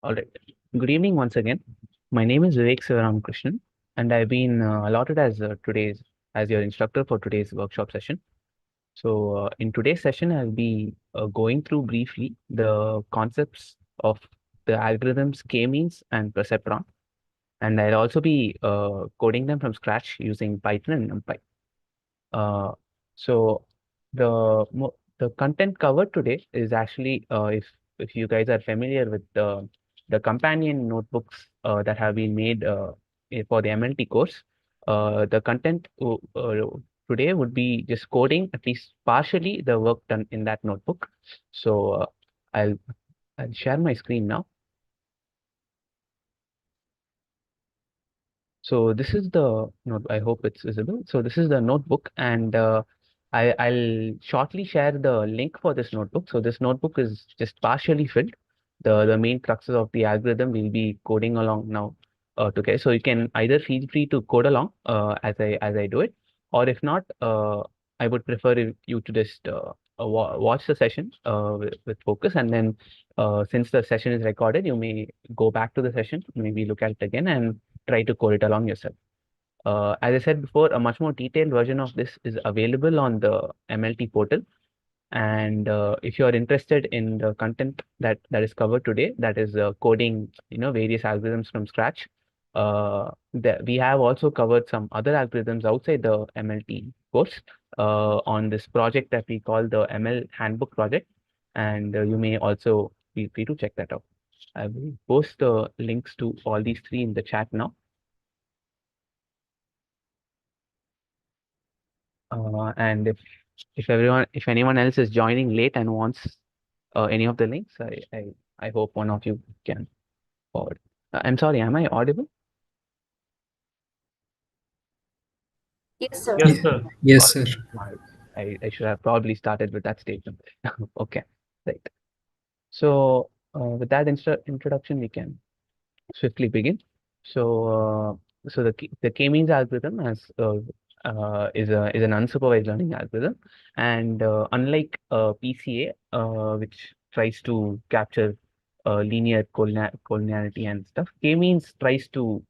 All right. Good evening once again. My name is Vivek Krishnan, and I've been allotted as your instructor for today's workshop session. So, in today's session, I'll be going through briefly the concepts of the algorithms K-means and Perceptron, and I'll also be coding them from scratch using Python and NumPy. Uh, so the content covered today is actually if you guys are familiar with the companion notebooks that have been made for the MLT course, the content today would be just coding at least partially the work done in that notebook. So I'll I'll share my screen now. So this is the note. I hope it's visible. So this is the notebook, and I'll shortly share the link for this notebook. So this notebook is just partially filled. The main cruxes of the algorithm will be coding along now. Okay, so you can either feel free to code along as I do it, or if not, I would prefer you to just watch the session with focus, and then since the session is recorded, you may go back to the session, maybe look at it again, and try to code it along yourself. As I said before, a much more detailed version of this is available on the MLT portal. And if you are interested in the content that is covered today, that is coding, various algorithms from scratch, we have also covered some other algorithms outside the MLT course on this project that we call the ML Handbook project, and you may also feel free to check that out. I will post the links to all these three in the chat now. And if anyone else is joining late and wants any of the links, I hope one of you can forward. I'm sorry, am I audible? Yes, sir. Yes, sir. Yes, sir. I should have probably started with that statement. Okay, right. So with that introduction, we can swiftly begin. So the K-means algorithm is an unsupervised learning algorithm, and unlike PCA, which tries to capture linear collinearity and stuff, K-means tries to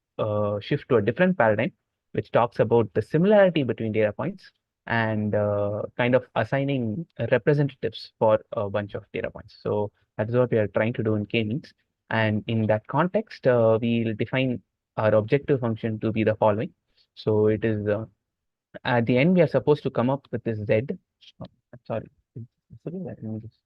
shift to a different paradigm, which talks about the similarity between data points and kind of assigning representatives for a bunch of data points. So that is what we are trying to do in K-means. And in that context, we'll define our objective function to be the following. So it is at the end, we are supposed to come up with this Z. Oh, I'm sorry. Let me just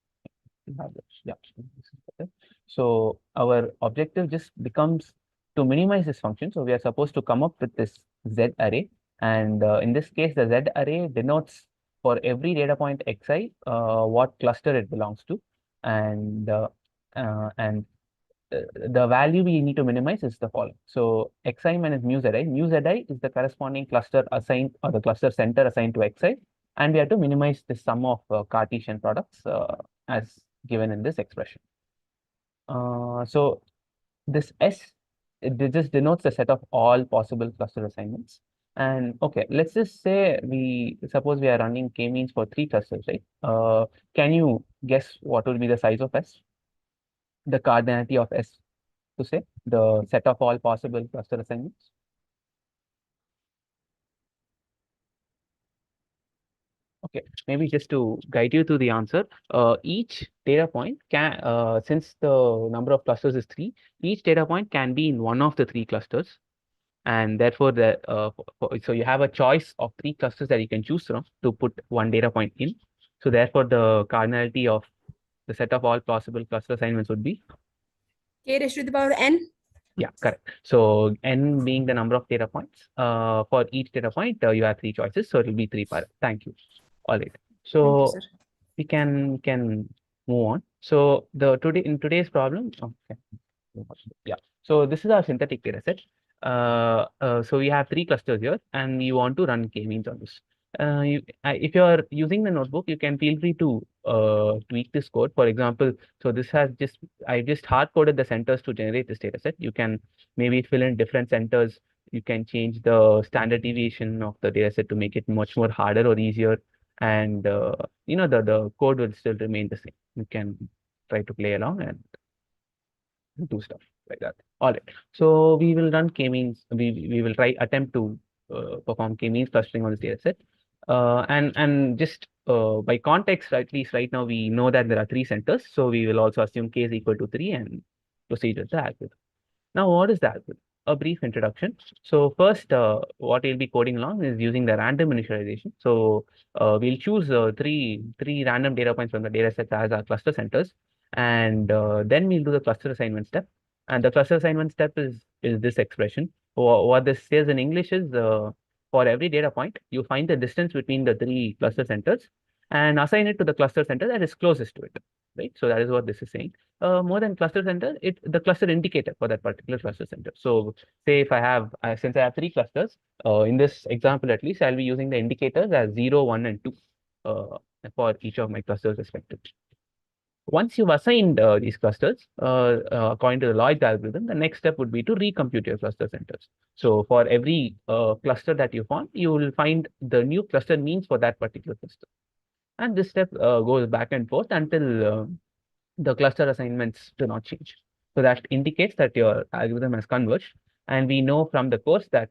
have this. Yeah. This is better. So our objective just becomes to minimize this function. So we are supposed to come up with this Z array. And in this case, the Z array denotes for every data point xi what cluster it belongs to. And the value we need to minimize is the following. So xi minus mu zi is the corresponding cluster assigned, or the cluster center assigned to xi, and we have to minimize the sum of Cartesian products as given in this expression. So this S, it just denotes the set of all possible cluster assignments. And okay, let's just say suppose we are running k-means for 3 clusters, right? Can you guess what will be the size of S? The cardinality of S, to say the set of all possible cluster assignments. Okay, maybe just to guide you to the answer, each data point can, since the number of clusters is 3, each data point can be in one of the 3 clusters, and therefore so you have a choice of 3 clusters that you can choose from to put one data point in. So therefore, the cardinality of the set of all possible cluster assignments would be K raised to the power n. Yeah, correct. So n being the number of data points. For each data point, you have 3 choices, so it will be 3 per. Thank you. All right. Thank you, So sir. we can move on. So in today's problem, okay. Yeah. So this is our synthetic data set. So we have 3 clusters here, and you want to run k-means on this. If you are using the notebook, you can feel free to tweak this code. For example, so I just hard coded the centers to generate this data set. You can maybe fill in different centers. You can change the standard deviation of the data set to make it much more harder or easier. And the code will still remain the same. You can try to play along and do stuff like that. All right. So we will run k-means. We will try attempt to perform k-means clustering on this data set. And just by context, at least right now, we know that there are three centers. So we will also assume k is equal to 3 and proceed with the algorithm. Now, what is the algorithm? A brief introduction. So first, what we'll be coding along is using the random initialization. So we'll choose three random data points from the data set as our cluster centers, and then we'll do the cluster assignment step. And the cluster assignment step is this expression. What this says in English is for every data point, you find the distance between the three cluster centers and assign it to the cluster center that is closest to it. Right. So that is what this is saying. More than cluster center, the cluster indicator for that particular cluster center. So say if I have, since I have three clusters, in this example at least, I'll be using the indicators as 0, 1, and 2 for each of my clusters respectively. Once you've assigned these clusters, according to the Lloyd's algorithm, the next step would be to recompute your cluster centers. So for every cluster that you found, you will find the new cluster means for that particular cluster. And this step goes back and forth until the cluster assignments do not change. So that indicates that your algorithm has converged. And we know from the course that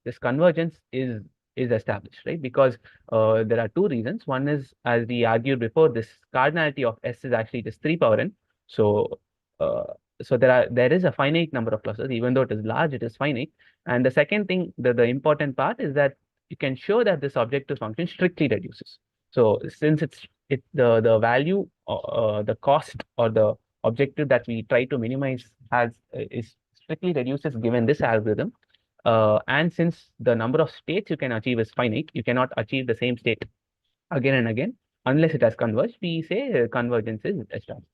this convergence is established, right? Because there are two reasons. One is, as we argued before, this cardinality of S is actually just 3 power n. So uh, so there is a finite number of clusters, even though it is large, it is finite. And the second thing, the important part is that you can show that this objective function strictly reduces. So since the value, the cost or the objective that we try to minimize is strictly reduces given this algorithm. And since the number of states you can achieve is finite, you cannot achieve the same state again and again unless it has converged. We say convergence is established.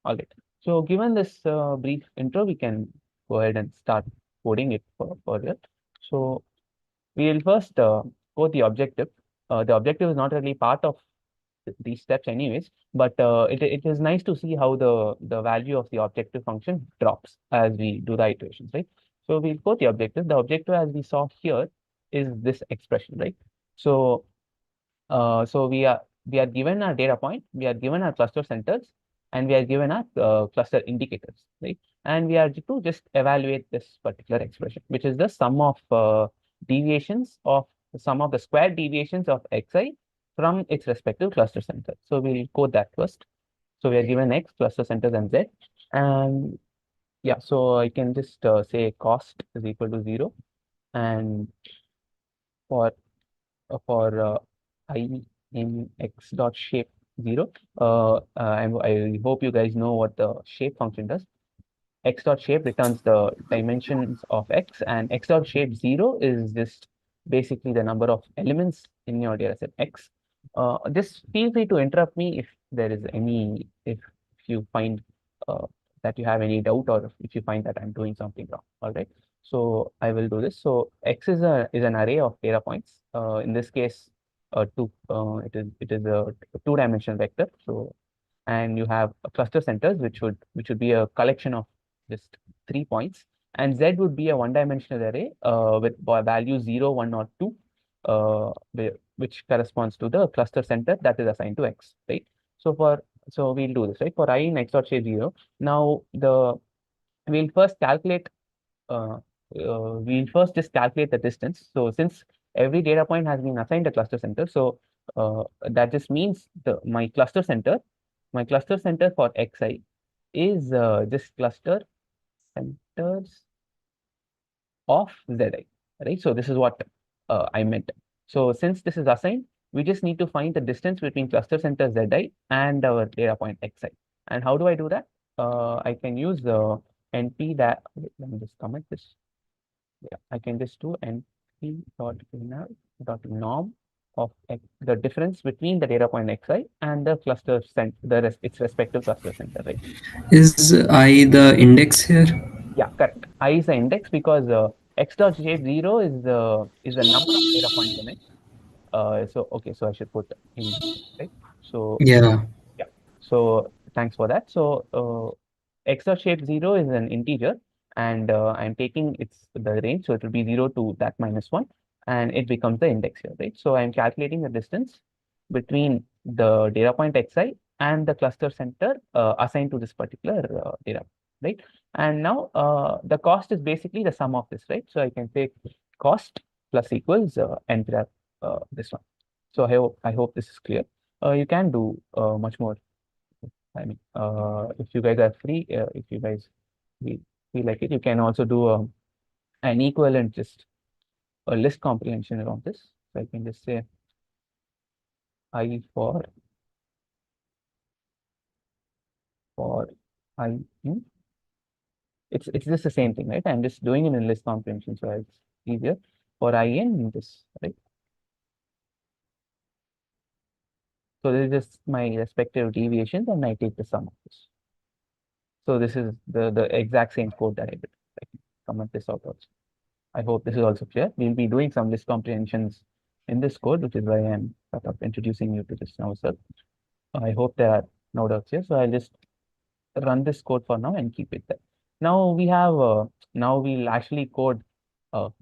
All right. So given this brief intro, we can go ahead and start coding it further. So we will first code the objective. The objective is not really part of these steps anyways, but it is nice to see how the value of the objective function drops as we do the iterations, right? So we'll quote the objective. The objective, as we saw here, is this expression, right? So so we are given our data point, we are given our cluster centers, and we are given our cluster indicators, right? And we are to just evaluate this particular expression, which is the sum of deviations of the sum of the square deviations of xi from its respective cluster center. So we'll code that first. So we are given x cluster centers and z, and yeah, so I can just say cost is equal to 0, and for I in x dot shape 0. I hope you guys know what the shape function does. X dot shape returns the dimensions of x, and x dot shape 0 is just basically the number of elements in your data set x. Just feel free to interrupt me if there is any, if you find uh, that you have any doubt, or if you find that I'm doing something wrong. All right. So I will do this. So x is an array of data points. In this case, two. It is a two-dimensional vector. So and you have cluster centers, which would be a collection of just 3 points, and Z would be a one-dimensional array with values 0, 1, or 2, which corresponds to the cluster center that is assigned to X, right? So we'll do this, right? For I in X dot shape 0, now we'll first calculate uh, we'll first just calculate the distance. So since every data point has been assigned a cluster center, so that just means my cluster center for xi is this cluster centers of zi, right? So this is what I meant. So since this is assigned, we just need to find the distance between cluster center zi and our data point xi. And how do I do that? I can use the np that. Let me just comment this. Yeah, I can just do np dot inner dot norm of the difference between the data point xi and the cluster center, its respective cluster center, right? Is I the index here? Yeah, correct. I is the index because x dot shape 0 is the number of data points in it. So okay, so I should put in, right? So Yeah. yeah. So thanks for that. So x dot shape 0 is an integer, and I'm taking its the range, so it will be 0 to that minus 1, and it becomes the index here, right? So I'm calculating the distance between the data point xi and the cluster center assigned to this particular data, right? And now the cost is basically the sum of this, right? So I can say cost plus equals n graph this one. So I hope this is clear. You can do much more. I mean, if you guys are free, if you guys feel like it, you can also do an equivalent, just a list comprehension around this. So I can just say I for I in. It's just the same thing, right? I'm just doing it in list comprehension, so it's easier for I in this, right? So this is just my respective deviations, and I take the sum of this. So this is the exact same code that I did. I can comment this out also. I hope this is also clear. We'll be doing some list comprehensions in this code, which is why I'm sort of introducing you to this now, sir. I hope there are no doubts here. So I'll just run this code for now and keep it there. Now we have now we'll actually code the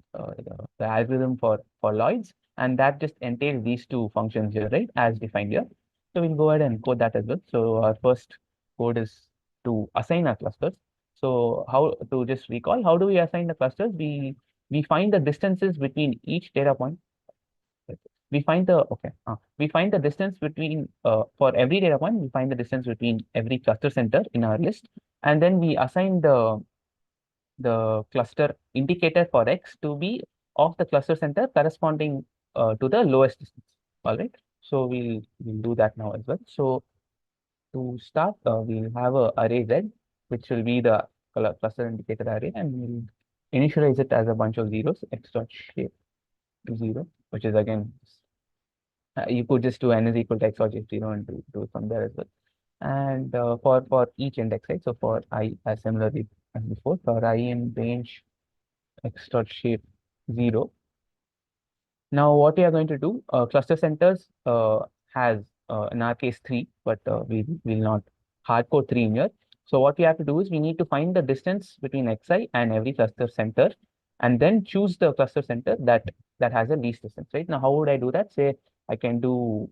algorithm for Lloyd's, and that just entails these two functions here, right, as defined here. So we'll go ahead and code that as well. So our first code is to assign our clusters. So how to just recall, how do we assign the clusters? We find the distances between each data point. We find the we find the distance between for every data point, we find the distance between every cluster center in our list, and then we assign the cluster indicator for x to be of the cluster center corresponding to the lowest distance. All right. So we'll do that now as well. So to start, we'll have a array z, which will be the cluster indicator array, and we'll initialize it as a bunch of zeros, x dot shape 0, which is again you could just do n is equal to x dot shape 0 and do it from there as well. And for each index, right? So for I, as similarly as before, for I in range x dot shape 0. Now what we are going to do, cluster centers has in our case 3, but we will not hardcode 3 in here. So what we have to do is we need to find the distance between xi and every cluster center, and then choose the cluster center that has the least distance, right? Now how would I do that? Say I can do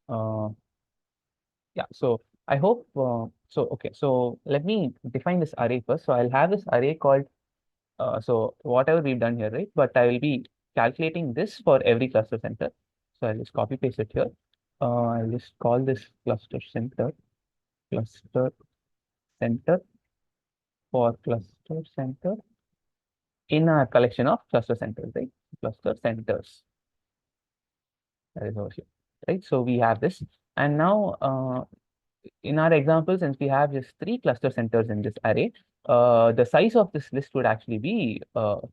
yeah. So I hope okay. So let me define this array first. So I'll have this array called so whatever we've done here, right? But I will be calculating this for every cluster center. So I'll just copy paste it here. I'll just call this cluster center for cluster center in a collection of cluster centers, right? Cluster centers. That is over here, right? So we have this, and now in our example, since we have just 3 cluster centers in this array, the size of this list would actually be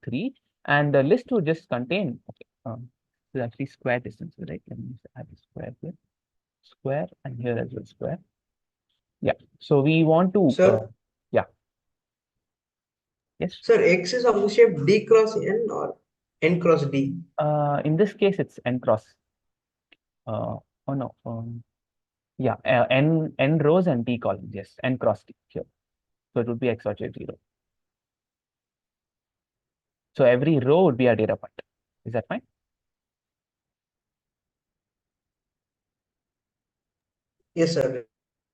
3, and the list would just contain, okay, this is actually square distances, right? Let me just add a square here, square, and here as well, square. Yeah, so we want to, Sir, yeah, yes. sir, X is of the shape D cross N or N cross D. In this case, it's n cross, oh no, yeah, n rows and d columns, yes, n cross d here. So it would be x dot 0. So every row would be a data point. Is that fine? Yes, sir.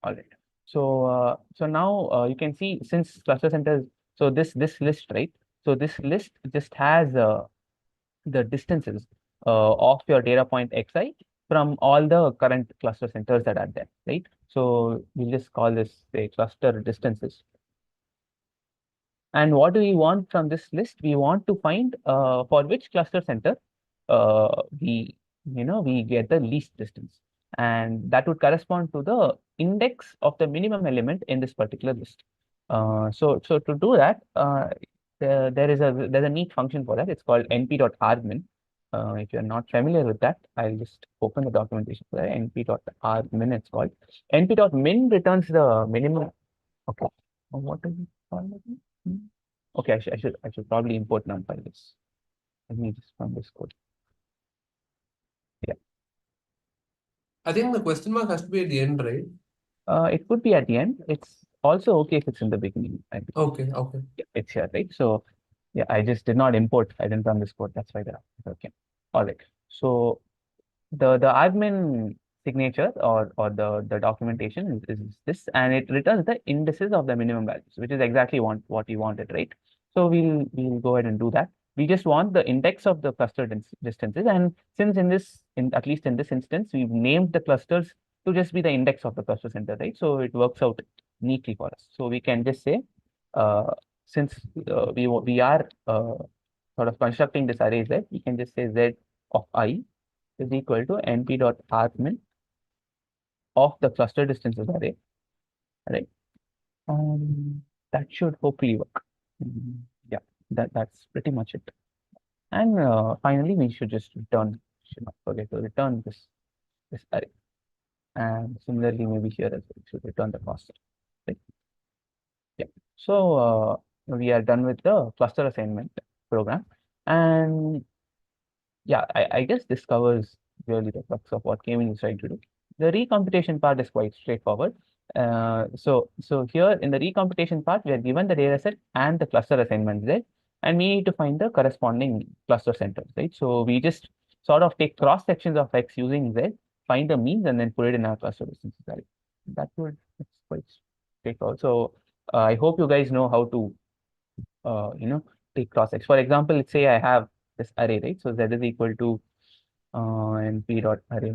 All right. So so now you can see, since cluster centers, so this list, right? So this list just has the distances of your data point xi from all the current cluster centers that are there, right? So we'll just call this, say, cluster distances. And what do we want from this list? We want to find for which cluster center we get the least distance, and that would correspond to the index of the minimum element in this particular list. So to do that, there's a neat function for that. It's called np.argmin. If you're not familiar with that, I'll just open the documentation for that. np.argmin, it's called. np.min returns the minimum. Okay. What is it called again? Okay, I should probably import numpy this. Let me just run this code. Yeah. I think the question mark has to be at the end, right? It could be at the end. It's also okay if it's in the beginning. Okay, okay. Yeah, it's here, right? So yeah, I just did not import. I didn't run this code. That's why that okay. All right. So the admin signature or the documentation is this, and it returns the indices of the minimum values, which is exactly what we wanted, right? So we'll go ahead and do that. We just want the index of the cluster distances, and since at least in this instance, we've named the clusters to just be the index of the cluster center, right? So it works out neatly for us. So we can just say, uh, since we are sort of constructing this array Z, we can just say Z of I is equal to np dot argmin of the cluster distances array, right? That should hopefully work. Yeah, that's pretty much it. And finally, we should just should not forget to return this array. And similarly, maybe here as well, we should return the cluster, right? Yeah. So we are done with the cluster assignment program. And yeah, I guess this covers really the crux of what Kevin is trying to do. The recomputation part is quite straightforward. So here in the recomputation part, we are given the data set and the cluster assignment Z, and we need to find the corresponding cluster centers, right? So we just sort of take cross sections of X using Z, find the means, and then put it in our cluster distances array. It's quite straightforward. So I hope you guys know how to take cross section. For example, let's say I have this array, right? So Z is equal to np dot array.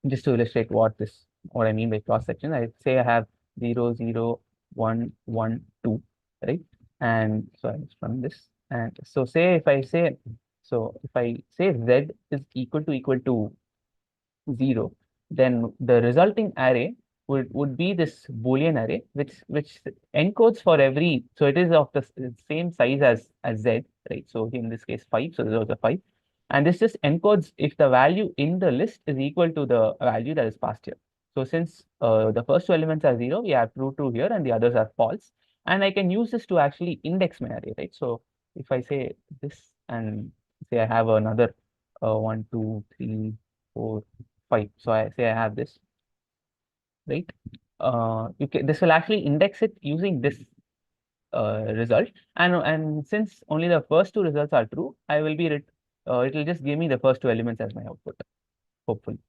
Just to illustrate what I mean by cross section, I say I have 0, 0, 1, 1, 2, right? And so I run this. And so if I say Z is equal to 0, then the resulting array would be this Boolean array, which encodes for every, so it is of the same size as Z, right? So in this case 5, so this is also 5. And this just encodes if the value in the list is equal to the value that is passed here. So since the first two elements are 0, we have true here, and the others are false. And I can use this to actually index my array, right? So if I say this and say I have another 1, 2, 3, 4, 5. So I say I have this, right? This will actually index it using this result, and since only the first two results are true, it will just give me the first two elements as my output, hopefully,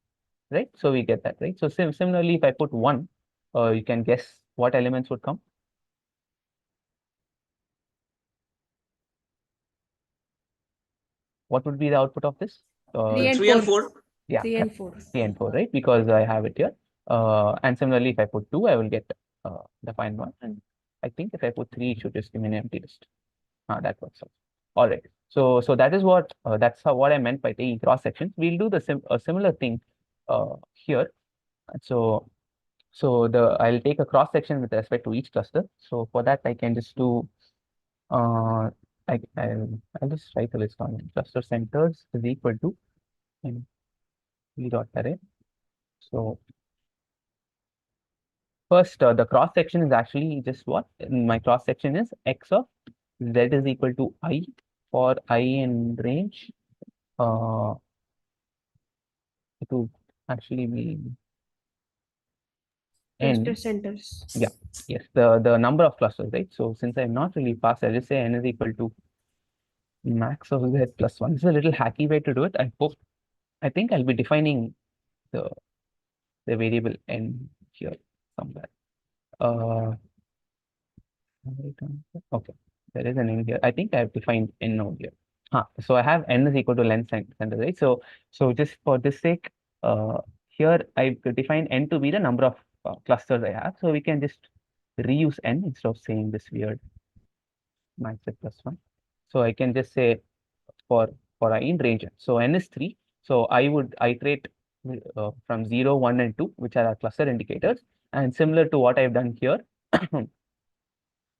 right? So we get that, right? So similarly, if I put 1, you can guess what elements would come. What would be the output of this? 3 and 3 and 4. 4. Yeah, 3 and 4. 3 and 4, right? Because I have it here. And similarly, if I put 2, I will get the final one. And I think if I put 3, it should just give me an empty list. That works out. All right. So that is what what I meant by taking cross sections. We'll do a similar thing here. So I'll take a cross section with respect to each cluster. So for that, I can just do I'll just write a list on it. Cluster centers is equal to dot array. So first, the cross section is actually just what? My cross section is X of Z is equal to I for I in range. It would actually be Cluster N. centers. Yeah, yes, the number of clusters, right? So since I'm not really fast, I'll just say N is equal to max of Z plus 1. This is a little hacky way to do it. I think I'll be defining the variable N here somewhere. Okay, there is an N here. I think I have defined N over here. So I have N is equal to length center, right? So just for this sake, here I define N to be the number of clusters I have. So we can just reuse N instead of saying this weird max Z plus 1. So I can just say for I in range N. So N is 3. So I would iterate from 0, 1, and 2, which are our cluster indicators. And similar to what I've done here,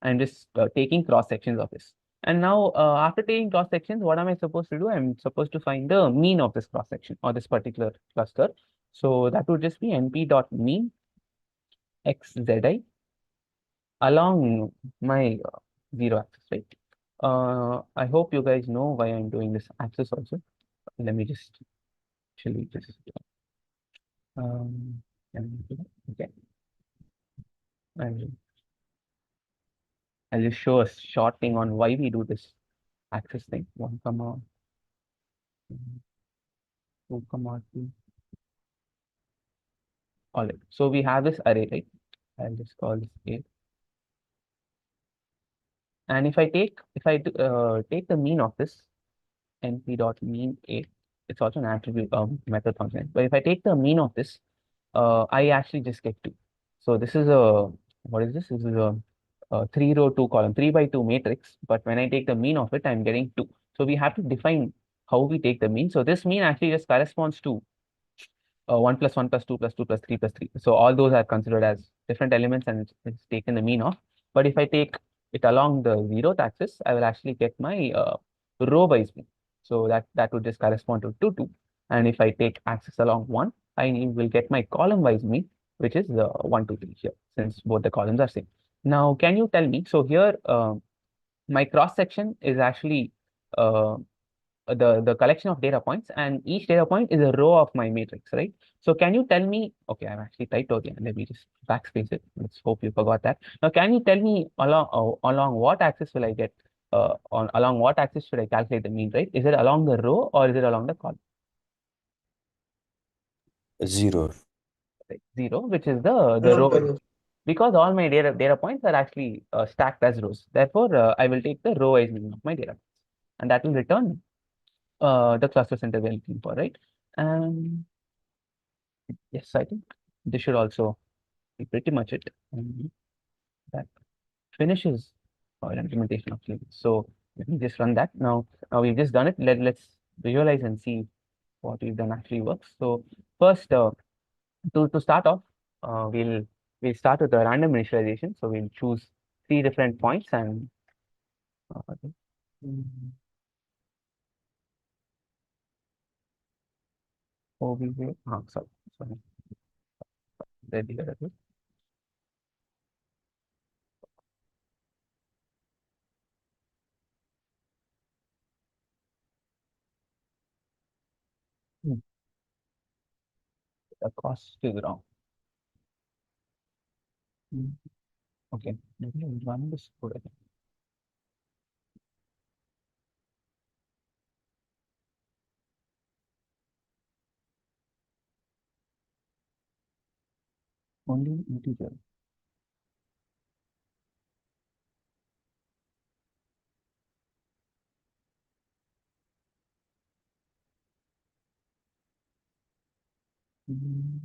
I'm just taking cross sections of this. And now, after taking cross sections, what am I supposed to do? I'm supposed to find the mean of this cross section or this particular cluster. So that would just be np dot mean xzi along my 0 axis, right? I hope you guys know why I'm doing this axis also. Let me just actually just um, okay. I'll just show a short thing on why we do this axis thing. 1, 2, 2. All right. So we have this array, right? I'll just call this A. And if I take the mean of this np dot mean A, it's also an attribute method function. But if I take the mean of this, I actually just get 2. So this is a what is this? This is a 3-row 2-column 3 by 2 matrix. But when I take the mean of it, I'm getting 2. So we have to define how we take the mean. So this mean actually just corresponds to 1 plus 1 plus 2 plus 2 plus 3 plus 3. So all those are considered as different elements and it's taken the mean of. But if I take it along the 0th axis, I will actually get my row wise mean. So that would just correspond to 2, 2. And if I take axis along 1, I will get my column wise mean, which is the 1, 2, 3 here, since both the columns are same. Now, can you tell me? So here, my cross section is actually uh, the collection of data points, and each data point is a row of my matrix, right? So can you tell me, okay, I've actually typed out here, let me just backspace it. Let's hope you forgot that. Now, can you tell me along what axis will I get, along what axis should I calculate the mean, right? Is it along the row or is it along the column? 0. Right? 0, which is the row, Column. because all my data points are actually stacked as rows. Therefore, I will take the row wise mean of my data points, and that will return the cluster center we're looking for, right? And yes, I think this should also be pretty much it. And that finishes our implementation of Linux. So let me just run that. Now we've just done it. Let's visualize and see what we've done actually works. So first, to start off, we'll start with the random initialization. So we'll choose 3 different points and sorry. There we go. The cost is wrong. Okay, let me run this code again. Only integer. Mm,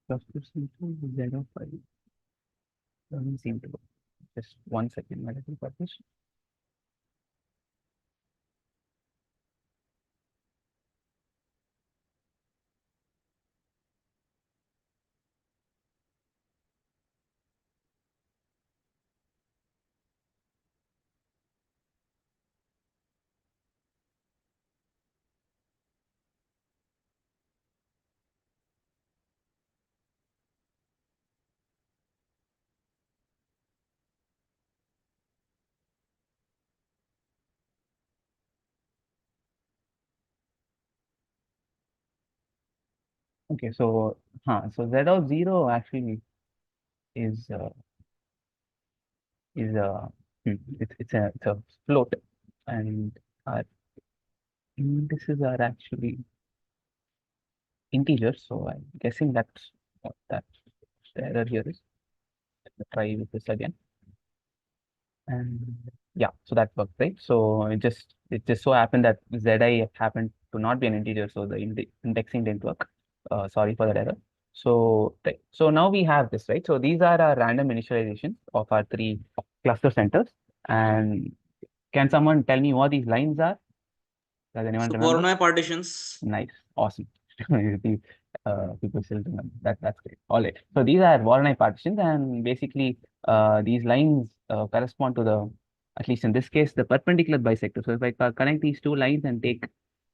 Cluster center 0.5 doesn't seem to work. Just 1 second, let me publish. Okay, so Z of 0 actually is is a it's a float, and our indices are actually integers. So I'm guessing that's what that the error here is. Let me try with this again. And yeah, so that worked, right? So it just so happened that Zi happened to not be an integer, so the indexing didn't work. Sorry for that error. So right, so now we have this, right? So these are our random initializations of our 3 cluster centers. And can someone tell me what these lines are? Does anyone So remember? Voronoi partitions. Nice, awesome. The, people still remember that. That's great. All right. So these are Voronoi partitions, and basically, these lines correspond to the, at least in this case, the perpendicular bisector. So if I connect these 2 lines and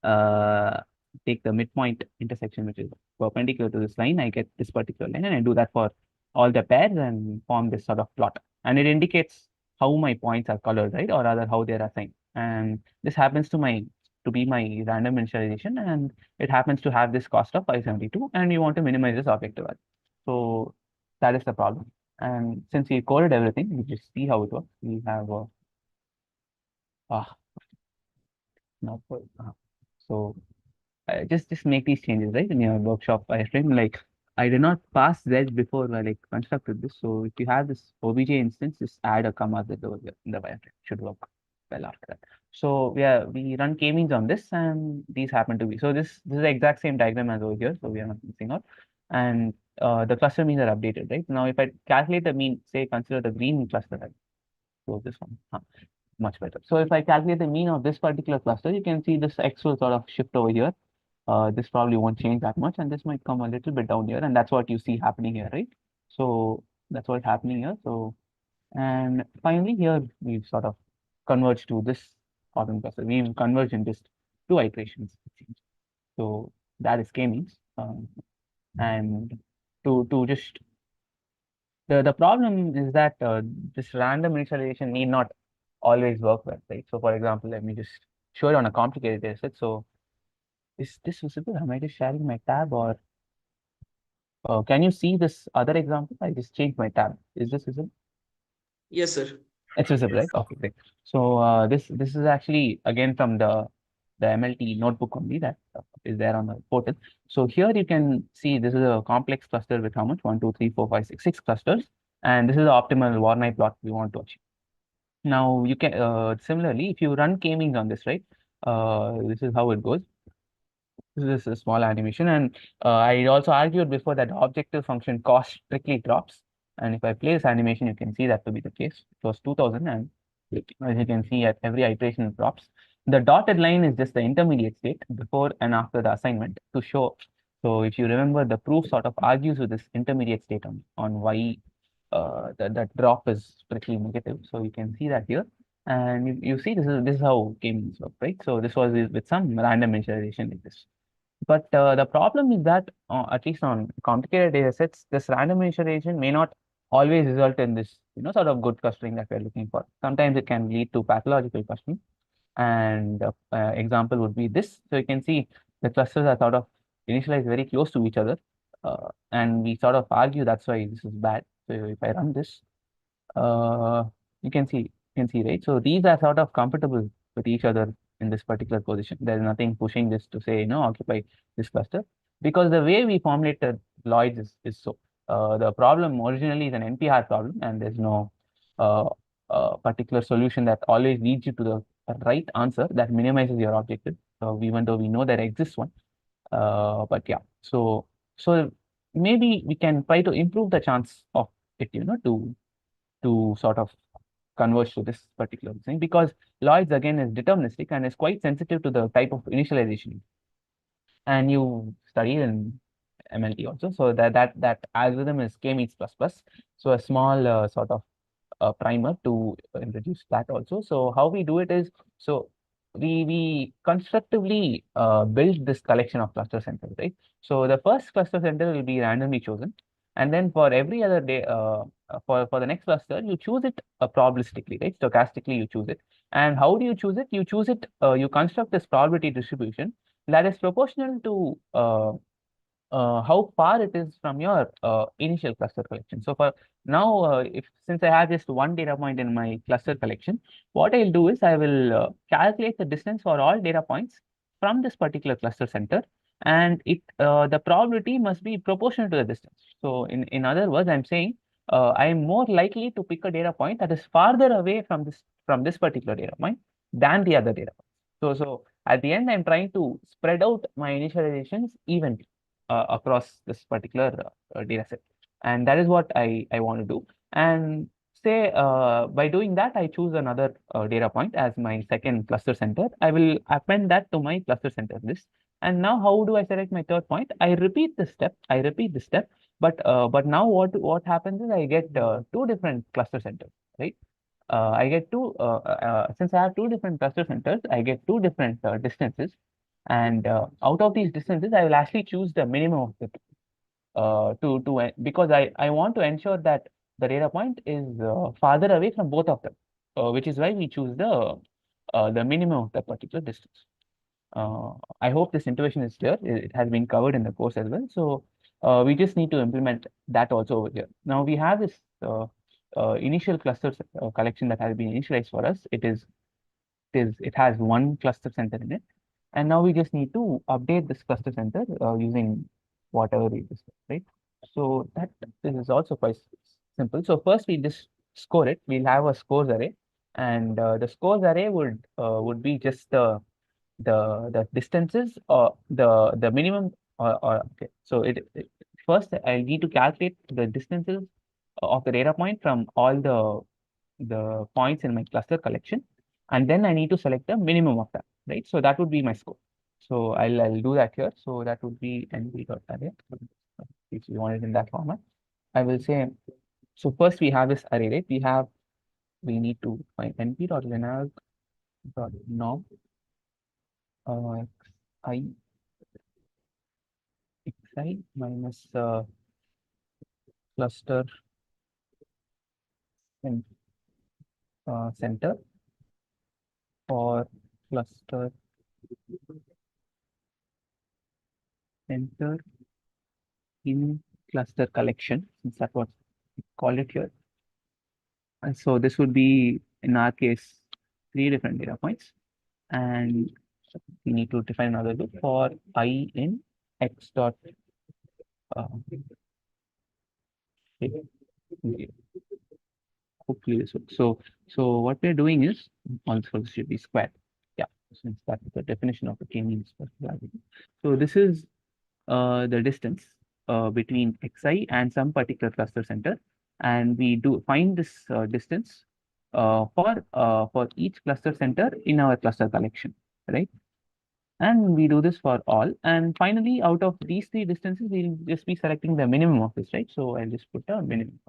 uh, take the midpoint intersection, which is perpendicular to this line, I get this particular line, and I do that for all the pairs and form this sort of plot. And it indicates how my points are colored, right, or rather how they're assigned. And this happens to be my random initialization, and it happens to have this cost of 572, and you want to minimize this objective value. So that is the problem. And since we coded everything, we just see how it works. We have Ah, no. So just make these changes, right? In your workshop wireframe, like I did not pass Z before I like constructed this. So if you have this obj instance, just add a comma Z over here in the wireframe. Should work well after that. So we run k-means on this, and these happen to be. So this is the exact same diagram as over here. So we are not missing out. And the cluster means are updated, right? Now if I calculate the mean, say consider the green cluster, right? So this one. Much better. So if I calculate the mean of this particular cluster, you can see this X will sort of shift over here. This probably won't change that much, and this might come a little bit down here, and that's what you see happening here, right? So that's what's happening here. So, and finally here we've sort of converged to this orthogonal cluster. We've converged in just 2 iterations, it seems. So that is k-means. And to just the problem is that this random initialization need not always work well, right? So for example, let me just show it on a complicated data set. So is this visible? Am I just sharing my tab, or can you see this other example? I just changed my tab. Is this visible? Yes, sir. It's visible, right? Okay, great. So this is actually again from the MLT notebook only that is there on the portal. So here you can see this is a complex cluster with how much? 1, 2, 3, 4, 5, 6, 6 clusters, and this is the optimal Warnai plot we want to achieve. Now you can similarly, if you run k-means on this, right? This is how it goes. This is a small animation, and I also argued before that the objective function cost strictly drops. And if I play this animation, you can see that to be the case. It was 2000, and as you can see, at every iteration it drops. The dotted line is just the intermediate state before and after the assignment to show. So if you remember, the proof sort of argues with this intermediate state on why that drop is strictly negative. So you can see that here. And you see this is how k-means work, right? So this was with some random initialization like this. But the problem is that, at least on complicated data sets, this random initialization may not always result in this, sort of good clustering that we're looking for. Sometimes it can lead to pathological clustering. And example would be this. So you can see the clusters are sort of initialized very close to each other. And we sort of argue that's why this is bad. So if I run this, uh, you can see, right? So these are sort of compatible with each other in this particular position. There's nothing pushing this to say, occupy this cluster, because the way we formulated Lloyd's is so. The problem originally is an NP-hard problem, and there's no uh, particular solution that always leads you to the right answer that minimizes your objective. So even though we know there exists one, but yeah, so maybe we can try to improve the chance of it, to sort of converge to this particular thing, because Lloyd's again is deterministic and is quite sensitive to the type of initialization. And you studied in MLT also, so that algorithm is k-means plus plus. So a small sort of primer to introduce that also. So how we do it is, so we constructively build this collection of cluster centers, right? So the first cluster center will be randomly chosen, and then for every other day, for the next cluster, you choose it probabilistically, right? Stochastically, you choose it. And how do you choose it? You choose it. You construct this probability distribution that is proportional to how far it is from your initial cluster collection. So for now, if since I have just one data point in my cluster collection, what I'll do is I will calculate the distance for all data points from this particular cluster center, and the probability must be proportional to the distance. So in other words, I'm saying I am more likely to pick a data point that is farther away from this particular data point than the other data point. So at the end, I'm trying to spread out my initializations evenly across this particular data set. And that is what I want to do. And say by doing that, I choose another data point as my second cluster center. I will append that to my cluster center list. And now how do I select my third point? I repeat this step. But now what happens is I get two different cluster centers, right? I get since I have two different cluster centers, I get two different distances. And out of these distances, I will actually choose the minimum of the two, because I want to ensure that the data point is farther away from both of them, which is why we choose the minimum of that particular distance. I hope this intuition is clear. It has been covered in the course as well. So we just need to implement that also over here. Now we have this initial cluster collection that has been initialized for us. It is it has one cluster center in it. And now we just need to update this cluster center using whatever we just right? So that is also quite simple. So first we just score it. We'll have a scores array, and the scores array would be just the distances or the minimum or okay. So first I need to calculate the distances of the data point from all the points in my cluster collection, and then I need to select the minimum of that, right? So that would be my score. So I'll do that here. So that would be np.array. If you want it in that format, I will say. So first we have this array, right? We need to find np.linear.norm xi minus cluster and center for cluster center in cluster collection, since that's what we call it here. And so this would be, in our case, 3 different data points. And we need to define another loop for I in x dot hopefully this works. So what we're doing is also this should be squared. Yeah, since that's the definition of the k-means. So this is the distance between xi and some particular cluster center, and we do find this distance for each cluster center in our cluster collection, right? And we do this for all, and finally out of these 3 distances we'll just be selecting the minimum of this, right? So I'll just put a minimum.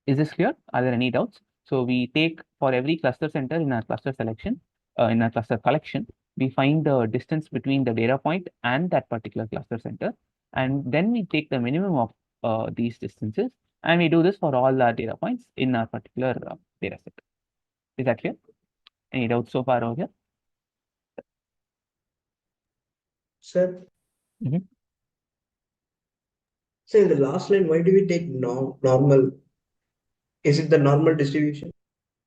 Is this clear? Are there any doubts? So we take for every cluster center in our cluster selection, in our cluster collection, we find the distance between the data point and that particular cluster center. And then we take the minimum of these distances, and we do this for all our data points in our particular data set. Is that clear? Any doubts so far over here? Sir. Mhm. So in the last line, why do we take normal? Is it the normal distribution?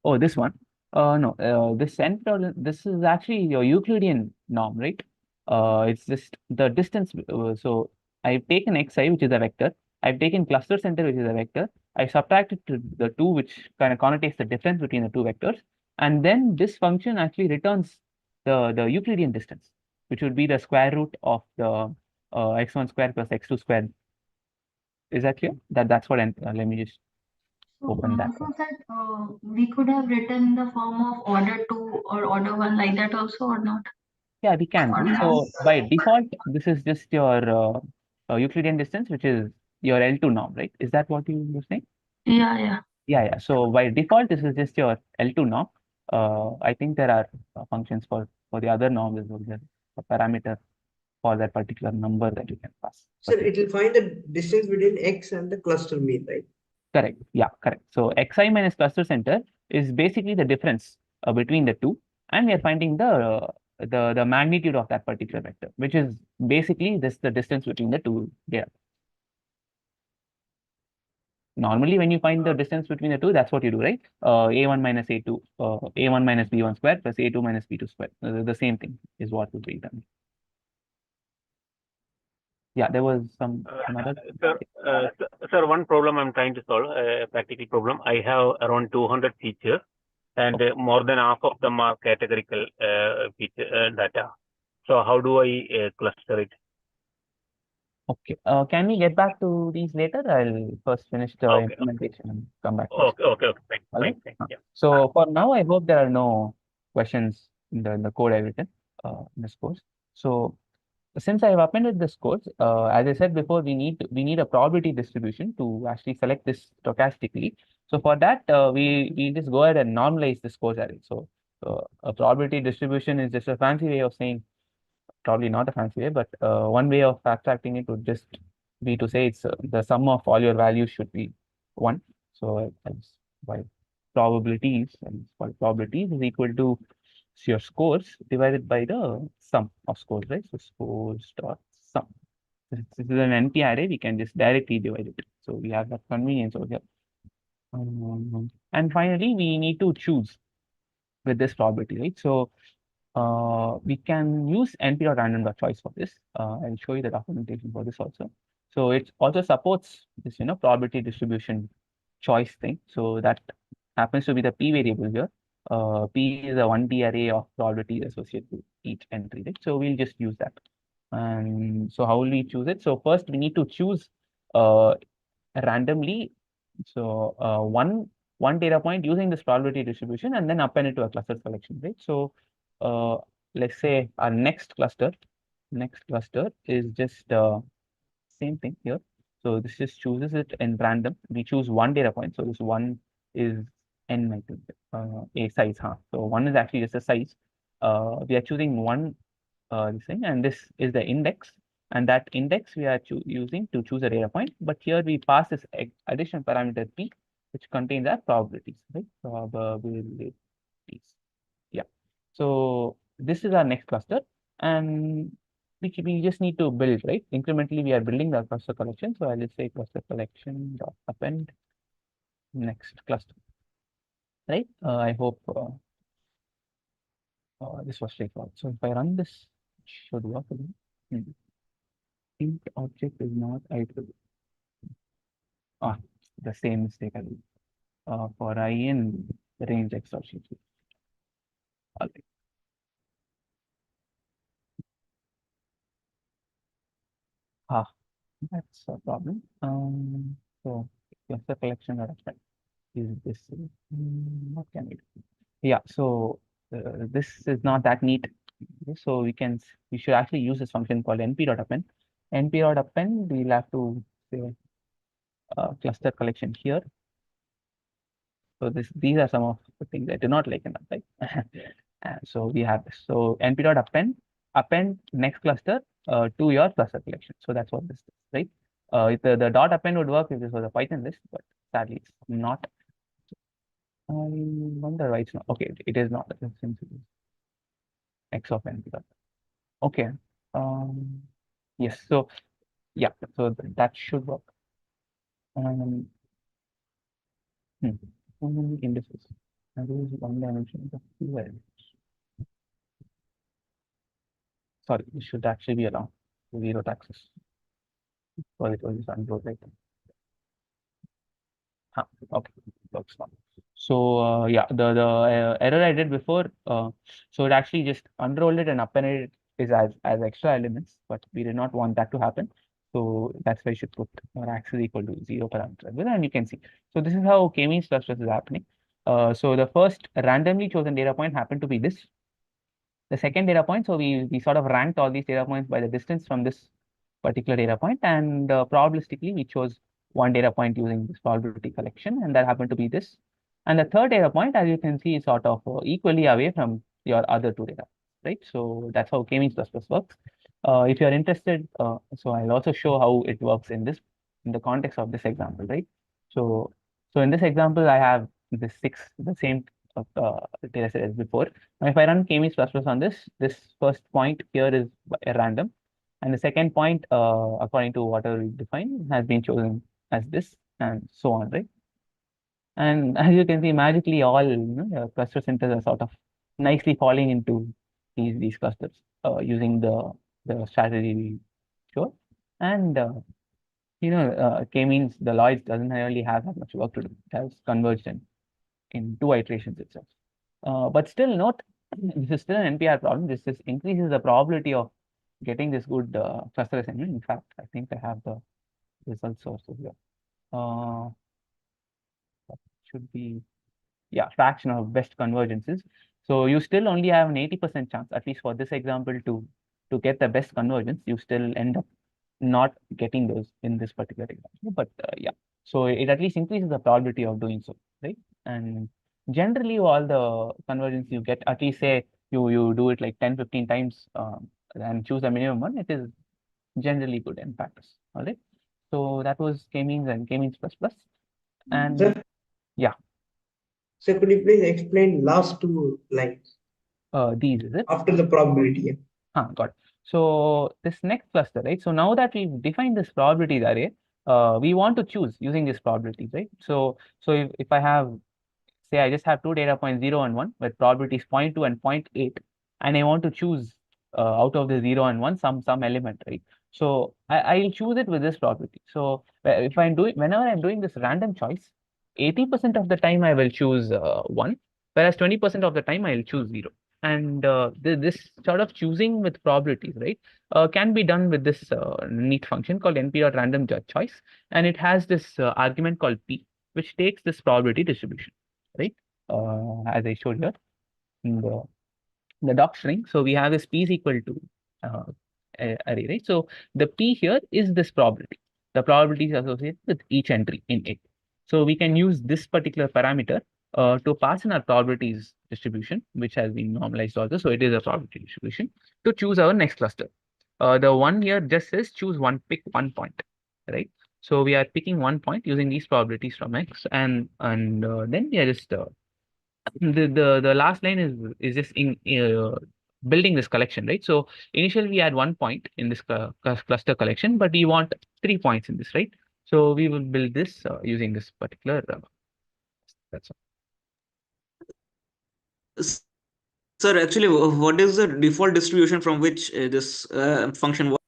Oh, this one. No, this is actually your Euclidean norm, right? It's just the distance. So I've taken xi, which is a vector. I've taken cluster center, which is a vector. I subtracted to the 2, which kind of connotates the difference between the 2 vectors. And then this function actually returns the Euclidean distance, which would be the square root of the x1 square plus x2 square. Is that clear? That's what, let me just open that. So that we could have written in the form of order 2 or order 1 like that also or not? Yeah, we can do. So by default, this is just your Euclidean distance, which is your L2 norm, right? Is that what you were saying? Yeah. Yeah. So by default, this is just your L2 norm. I think there are functions for the other norms as well. There's a parameter for that particular number that you can pass. Sir, it will find the distance between x and the cluster mean, right? Correct. Yeah, correct. So xi minus cluster center is basically the difference between the two, and we are finding the magnitude of that particular vector, which is basically the distance between the two data. Normally, when you find the distance between the two, that's what you do, right? A1 minus A2, A1 minus B1 square plus A2 minus B2 square. The same thing is what would be done. Yeah, there was another. Sir, one problem I'm trying to solve, a practical problem. I have around 200 features, and more than half of them are categorical feature data. So how do I cluster it? Okay. Can we get back to these later? I'll first finish the implementation and come back. Okay. Fine. Yeah. So for now, I hope there are no questions in the code I've written in this course. So since I have appended this course, as I said before, we need a probability distribution to actually select this stochastically. So for that, we just go ahead and normalize this course array. So a probability distribution is just a fancy way of saying, probably not a fancy way, but one way of abstracting it would just be to say it's the sum of all your values should be 1. So by probabilities, and probabilities is equal to your scores divided by the sum of scores, right? So scores dot sum. Since this is an NP array, we can just directly divide it. So we have that convenience over here. And finally, we need to choose with this probability, right? So we can use np.random.choice for this. I'll show you the documentation for this also. So it also supports this, probability distribution choice thing. So that happens to be the p variable here. P is a 1D array of probabilities associated with each entry, right? So we'll just use that. And so how will we choose it? So first we need to choose randomly. So one data point using this probability distribution and then append it to a cluster collection, right? So let's say our next cluster is just same thing here. So this just chooses it in random. We choose one data point. So this one is n, I think, a size, huh? So one is actually just a size. We are choosing one this thing, and this is the index, and that index we are using to choose a data point. But here we pass this additional parameter p, which contains our probabilities, right? Probabilities. Yeah. So this is our next cluster, and we just need to build, right? Incrementally, we are building the cluster collection. So I'll just say cluster collection dot append next cluster, right? I hope this was straightforward. So if I run this, it should work again. Int object is not iterable. The same mistake I did for I in range x dot sheet. All right. That's a problem. So cluster collection dot append is this. What can we do? Yeah. So this is not that neat. So we should actually use this function called np.append. np.append, we'll have to say cluster collection here. So these are some of the things I do not like in that, right? So we have this. So np.append next cluster to your cluster collection. So that's what this is, right? If the dot append would work if this was a Python list, but sadly it's not. I wonder why it's not. Okay, it is not. Since it is x of np. Okay. Yes. So yeah. So that should work. How many indices? That is one dimension of two elements. Sorry, it should actually be allowed zero taxes. Well, it was unrolled right. Okay, works now. So yeah, the error I did before, so it actually just unrolled it and appended it is as extra elements, but we did not want that to happen. So that's why you should put x is equal to 0 parameter, and you can see. So this is how k-means clusters is happening. So the first randomly chosen data point happened to be this. The second data point, so we sort of ranked all these data points by the distance from this particular data point, and probabilistically we chose one data point using this probability collection, and that happened to be this. And the third data point, as you can see, is sort of equally away from your other two data, right? So that's how k-means clusters works. If you are interested, so I'll also show how it works in the context of this example, right? So in this example, I have the same data set as before. Now, if I run k-means clusters on this first point here is a random, and the second point, according to whatever we define, has been chosen as this, and so on, right? And as you can see, magically all cluster centers are sort of nicely falling into these clusters using the strategy we showed. And k-means the Lloyd's doesn't really have that much work to do. It has converged in 2 iterations itself. But still note, this is still an NPR problem. This increases the probability of getting this good cluster assignment. In fact, I think I have the results also here. Should be, yeah, fraction of best convergences. So you still only have an 80% chance, at least for this example, to get the best convergence. You still end up not getting those in this particular example. But yeah, so it at least increases the probability of doing so, right? And generally, all the convergence you get, at least say you do it like 10-15 times and choose a minimum one, it is generally good in practice. All right. So that was k-means and k-means plus plus. And Sir, yeah, so could you please explain last two lines these is it. after the probability? Got it. So this next cluster, right? So now that we've defined this probabilities array, we want to choose using these probabilities, right? So if I have, say I just have two data points 0 and 1 with probabilities 0.2 and 0.8, and I want to choose out of the 0 and 1 some element, right? So I'll choose it with this probability. So if I'm doing, whenever I'm doing this random choice, 80% of the time I will choose 1, whereas 20% of the time I'll choose 0. And this sort of choosing with probabilities, right, can be done with this neat function called np.random.choice, and it has this argument called p, which takes this probability distribution, right? As I showed here in the doc string. So we have this p is equal to array, right? So the p here is this probability. The probability is associated with each entry in it. So we can use this particular parameter to pass in our probabilities distribution, which has been normalized also. So it is a probability distribution to choose our next cluster. The one here just says choose one, pick one point, right? So we are picking one point using these probabilities from X, and then we are just the last line is just in building this collection, right? So initially we had 1 point in this cluster collection, but we want 3 points in this, right? So we will build this using this particular. That's all. Sir, actually, what is the default distribution from which this function works?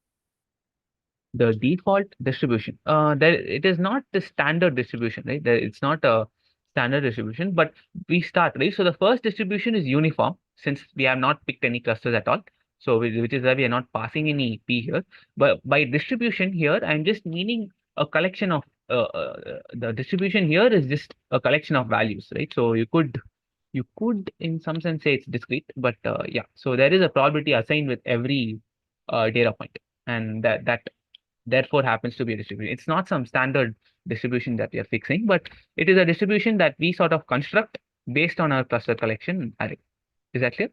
The default distribution, it is not the standard distribution, right? It's not a standard distribution, but we start, right? So the first distribution is uniform since we have not picked any clusters at all. So which is why we are not passing any p here. But by distribution here, I'm just meaning a collection of the distribution here is just a collection of values, right? So you could in some sense say it's discrete, but yeah. So there is a probability assigned with every data point, and that therefore happens to be a distribution. It's not some standard distribution that we are fixing, but it is a distribution that we sort of construct based on our cluster collection array. Is that clear?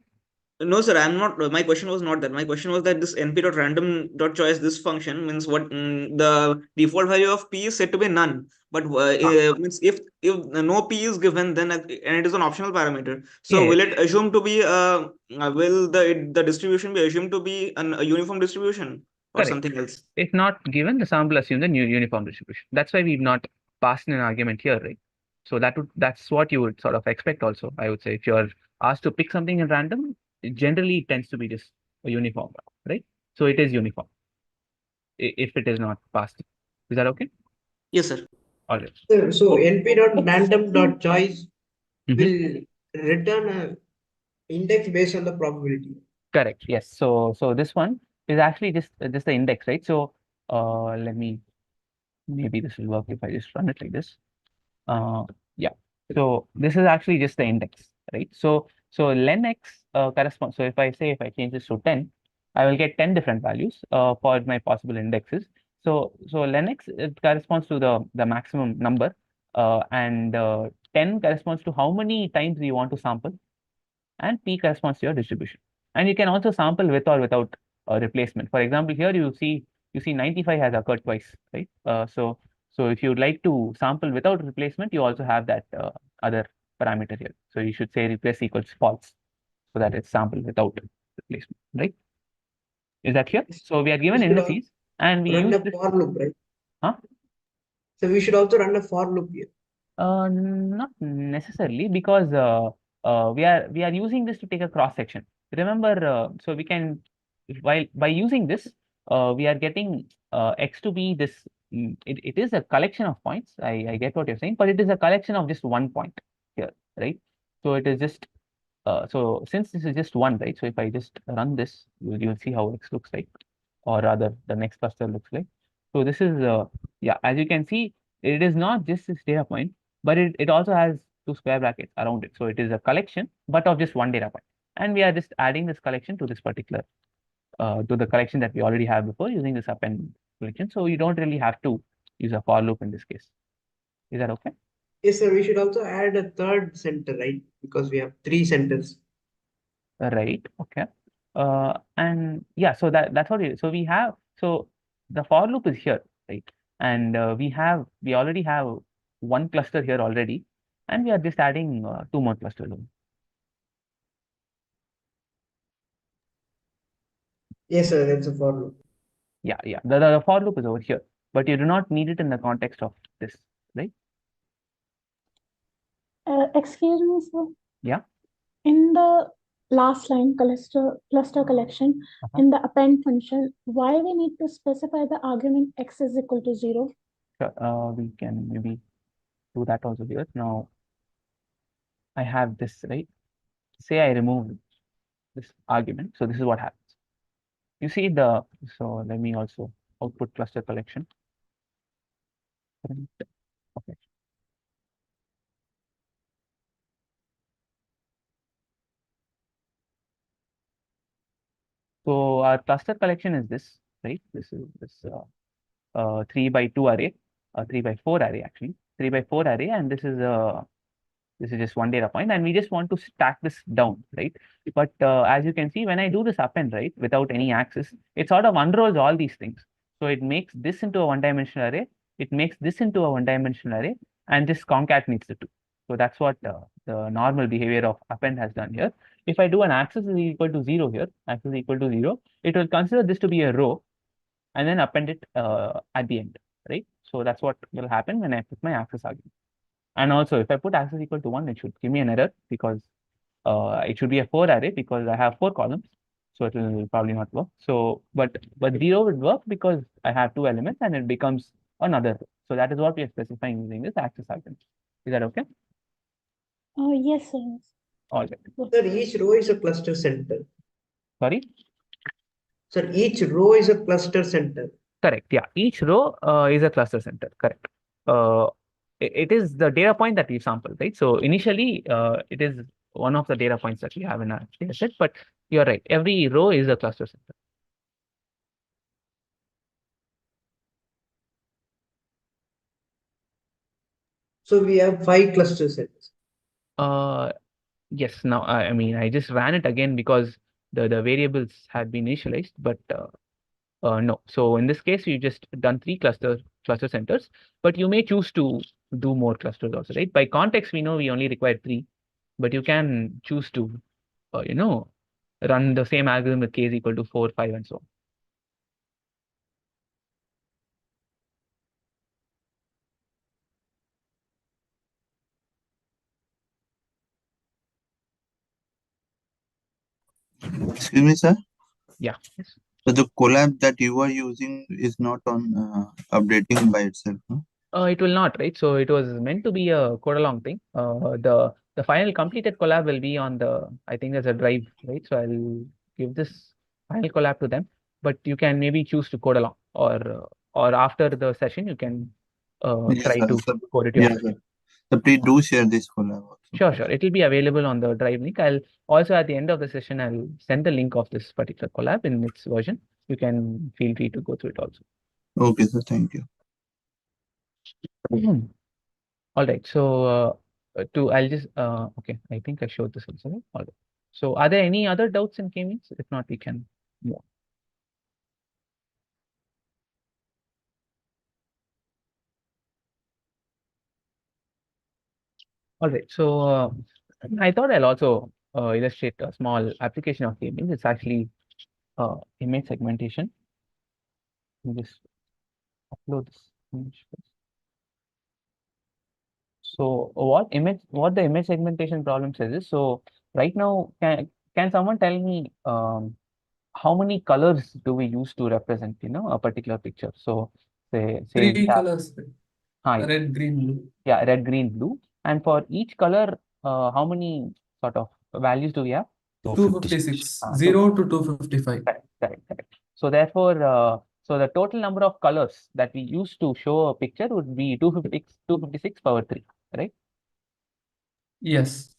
No, sir, I'm not. My question was not that. My question was that this np.random.choice, this function means what the default value of p is said to be none. But means if no p is given, then and it is an optional parameter. So Yeah, will it assume to be will the distribution be assumed to be a uniform distribution or correct. something else? If not given, the sample assumes the new uniform distribution. That's why we've not passed in an argument here, right? So that's what you would sort of expect also, I would say. If you're asked to pick something in random, it generally tends to be just a uniform, right? So it is uniform if it is not passed. Is that okay? Yes, sir. All right. So np.random.choice Mhm. will return a index based on the probability. Correct. Yes. So this one is actually just the index, right? So let me, maybe this will work if I just run it like this. Yeah. So this is actually just the index, right? So len x corresponds. So if I change this to 10, I will get 10 different values for my possible indexes. So len x, it corresponds to the maximum number, and 10 corresponds to how many times you want to sample, and p corresponds to your distribution. And you can also sample with or without replacement. For example, here you see 95 has occurred twice, right? So if you'd like to sample without replacement, you also have that other parameter here. So you should say replace equals false, so that it's sample without replacement, right? Is that clear? So we are given We should indices, and we run use a this. for loop, right? Huh? So we should also run a for loop here. Not necessarily, because we are using this to take a cross section. Remember, so we can, while by using this, we are getting x to be this. It is a collection of points. I get what you're saying, but it is a collection of just 1 point here, right? So it is just so since this is just 1, right? So if I just run this, you'll see how x looks like, or rather the next cluster looks like. So this is yeah, as you can see, it is not just this data point, but it also has 2 square brackets around it. So it is a collection, but of just 1 data point. And we are just adding this collection to this particular to the collection that we already have before using this append collection. So you don't really have to use a for loop in this case. Is that okay? Yes, sir. We should also add a third center, right? Because we have 3 centers. Right. Okay. And yeah, so that's what it is. So we have, so the for loop is here, right? And we already have 1 cluster here already, and we are just adding 2 more clusters. Yes, sir. That's a for loop. Yeah, yeah. The for loop is over here, but you do not need it in the context of this, right? Excuse me, sir. Yeah. In the last line, cluster collection, in the append function, why we need to specify the argument x is equal to 0? We can maybe do that also here. Now, I have this, right? Say I remove this argument. So this is what happens. You see so let me also output cluster collection. Okay. So our cluster collection is this, right? This is this 3 by 2 array, 3 by 4 array actually, 3 by 4 array, and this is just one data point, and we just want to stack this down, right? But as you can see, when I do this append, right, without any access, it sort of unrolls all these things. So it makes this into a one-dimensional array, it makes this into a one-dimensional array, and this concatenates the two. So that's what the normal behavior of append has done here. If I do an axis is equal to 0 here, axis is equal to 0, it will consider this to be a row and then append it at the end, right? So that's what will happen when I put my axis argument. And also, if I put axis equal to 1, it should give me an error because it should be a 4 array because I have 4 columns. So it will probably not work. So, but 0 would work because I have 2 elements and it becomes another row. So that is what we are specifying using this axis argument. Is that okay? Yes, sir. All right. Sir, each row is a cluster center. Sorry? Sir, each row is a cluster center. Correct. Yeah. Each row is a cluster center. Correct. It is the data point that we sampled, right? So initially, it is one of the data points that we have in our data set, but you're right. Every row is a cluster center. So we have 5 cluster sets. Yes. Now, I mean, I just ran it again because the variables had been initialized, but no. So in this case, you just done 3 cluster centers, but you may choose to do more clusters also, right? By context, we know we only require 3, but you can choose to, run the same algorithm with k is equal to 4, 5, and so on. Excuse me, sir. Yeah. Yes. So the collab that you are using is not on updating by itself, no? It will not, right? So it was meant to be a code along thing. The final completed collab will be on I think there's a drive, right? So I'll give this final collab to them, but you can maybe choose to code along, or after the session you can Yes, try sir. to So, code it yes, yourself. sir. So please do share this collab also. Sure. It will be available on the drive link. I'll also at the end of the session, I'll send the link of this particular collab in its version. You can feel free to go through it also. Okay, sir. Thank you. All right. So I'll just okay. I think I showed this also. Right? All right. So are there any other doubts in K-means? If not, we can move on. All right. So I thought I'll also illustrate a small application of K-means. It's actually image segmentation. Let me just upload this image first. So what the image segmentation problem says is, so right now, can someone tell me how many colors do we use to represent, a particular picture? So say 3 we have, colors, yeah, red, green, blue. yeah, red, green, blue. And for each color, how many sort of values do we have? 256. 256. 0 to 255. Correct. So therefore, so the total number of colors that we use to show a picture would be 256 power 3, right? Yes.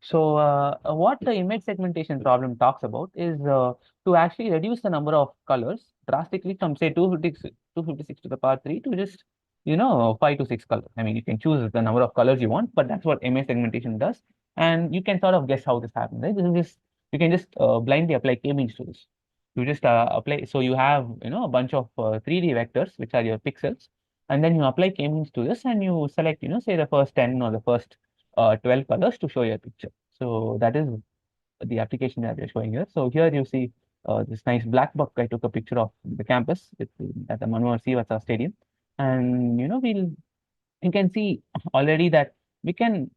So what the image segmentation problem talks about is to actually reduce the number of colors drastically from say 256 to the power 3 to just 5 to 6 colors. I mean, you can choose the number of colors you want, but that's what image segmentation does, and you can sort of guess how this happens, right? This is just, you can just blindly apply k-means to this. You just apply, so you have a bunch of 3D vectors which are your pixels, and then you apply k-means to this, and you select say the first 10 or the first 12 colors to show your picture. So that is the application that we're showing here. So here you see this nice black buck. I took a picture of the campus at the Manohar Srivastava Stadium, and you can see already that we can,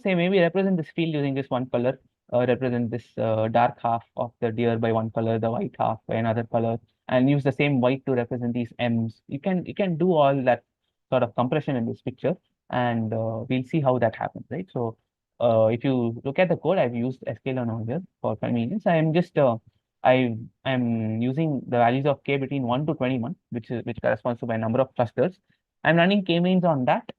say maybe represent this field using this one color, represent this dark half of the deer by one color, the white half by another color, and use the same white to represent these M's. You can do all that sort of compression in this picture, and we'll see how that happens, right? So if you look at the code, I've used sklearn over here for convenience. I am just I'm using the values of k between 1 to 21, which corresponds to my number of clusters. I'm running k-means on that,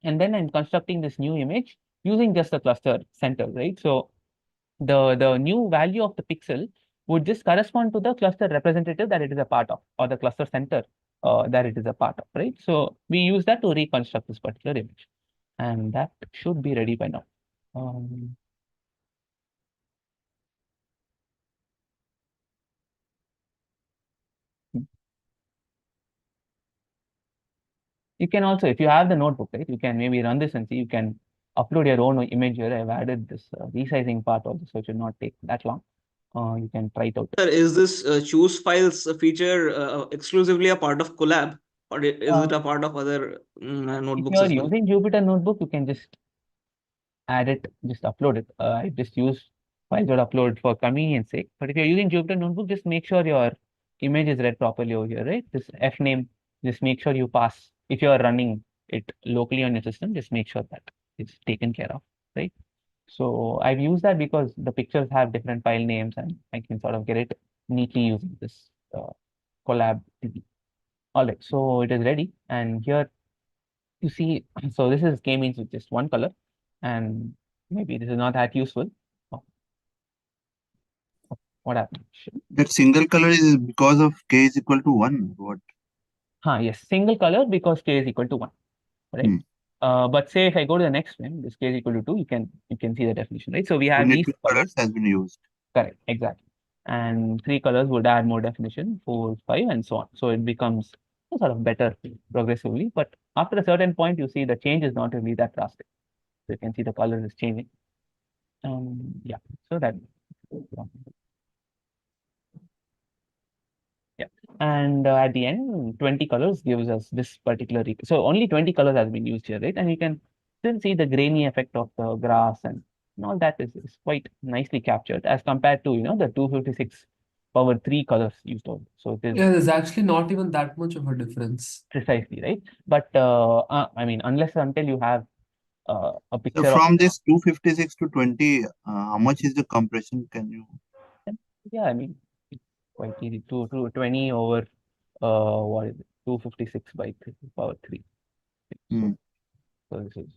and then I'm constructing this new image using just the cluster center, right? So the new value of the pixel would just correspond to the cluster representative that it is a part of, or the cluster center that it is a part of, right? So we use that to reconstruct this particular image, and that should be ready by now. You can also, if you have the notebook, right, you can maybe run this and see. You can upload your own image here. I've added this resizing part also, so it should not take that long. You can try it out. Sir, is this choose files feature exclusively a part of Collab, or is it a part of other If notebooks you're as well? using Jupyter Notebook, you can just add it, just upload it. I just use files.upload for convenience sake. But if you're using Jupyter Notebook, just make sure your image is read properly over here, right? This F name, just make sure you pass. If you are running it locally on your system, just make sure that it's taken care of, right? So I've used that because the pictures have different file names, and I can sort of get it neatly using this collab. All right, so it is ready, and here you see, so this is k-means with just one color, and maybe this is not that useful. Oh, what happened? That single color is because of k is equal to 1. What? Yes, single color because k is equal to 1, right? But say if I go to the next frame, this k is equal to 2, you can see the definition, right? So we have Only these 2 colors has been used. correct, exactly. And 3 colors would add more definition, 4, 5, and so on. So it becomes sort of better progressively. But after a certain point, you see the change is not really that drastic. So you can see the color is changing. Yeah, so that. Yeah, and at the end, 20 colors gives us this particular. So only 20 colors has been used here, right? And you can still see the grainy effect of the grass and all that is quite nicely captured as compared to the 256 power 3 colors used over. So it is Yeah, there's actually not even that much of a difference. precisely right. But I mean, unless until you have a So picture from of this 256 to 20, how much is the compression? Can you? yeah, I mean, it's quite easy. 20 over what is it? 256 by 3 power 3. So this is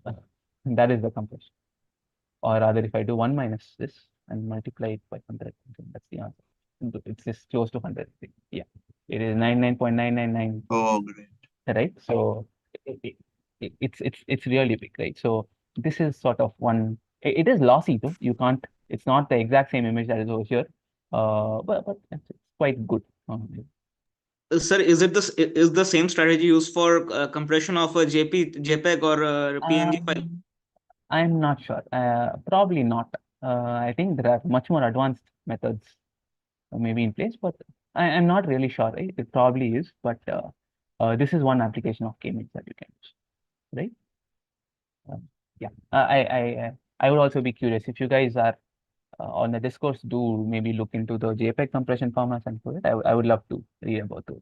that is the compression. Or rather, if I do 1 minus this and multiply it by 100, that's the answer. It's just close to 100. Yeah, it is 99.999. Oh, great. Right? So it's really big, right? So this is sort of one. It is lossy though. You can't. It's not the exact same image that is over here. But it's quite good. Sir, is the same strategy used for compression of a JPEG or a PNG file? I'm not sure. Probably not. I think there are much more advanced methods maybe in place, but I'm not really sure. Right? It probably is, but this is one application of k-means that you can use, right? Yeah. I would also be curious if you guys are on the discourse. Do maybe look into the JPEG compression formats and so that. I would love to read about those.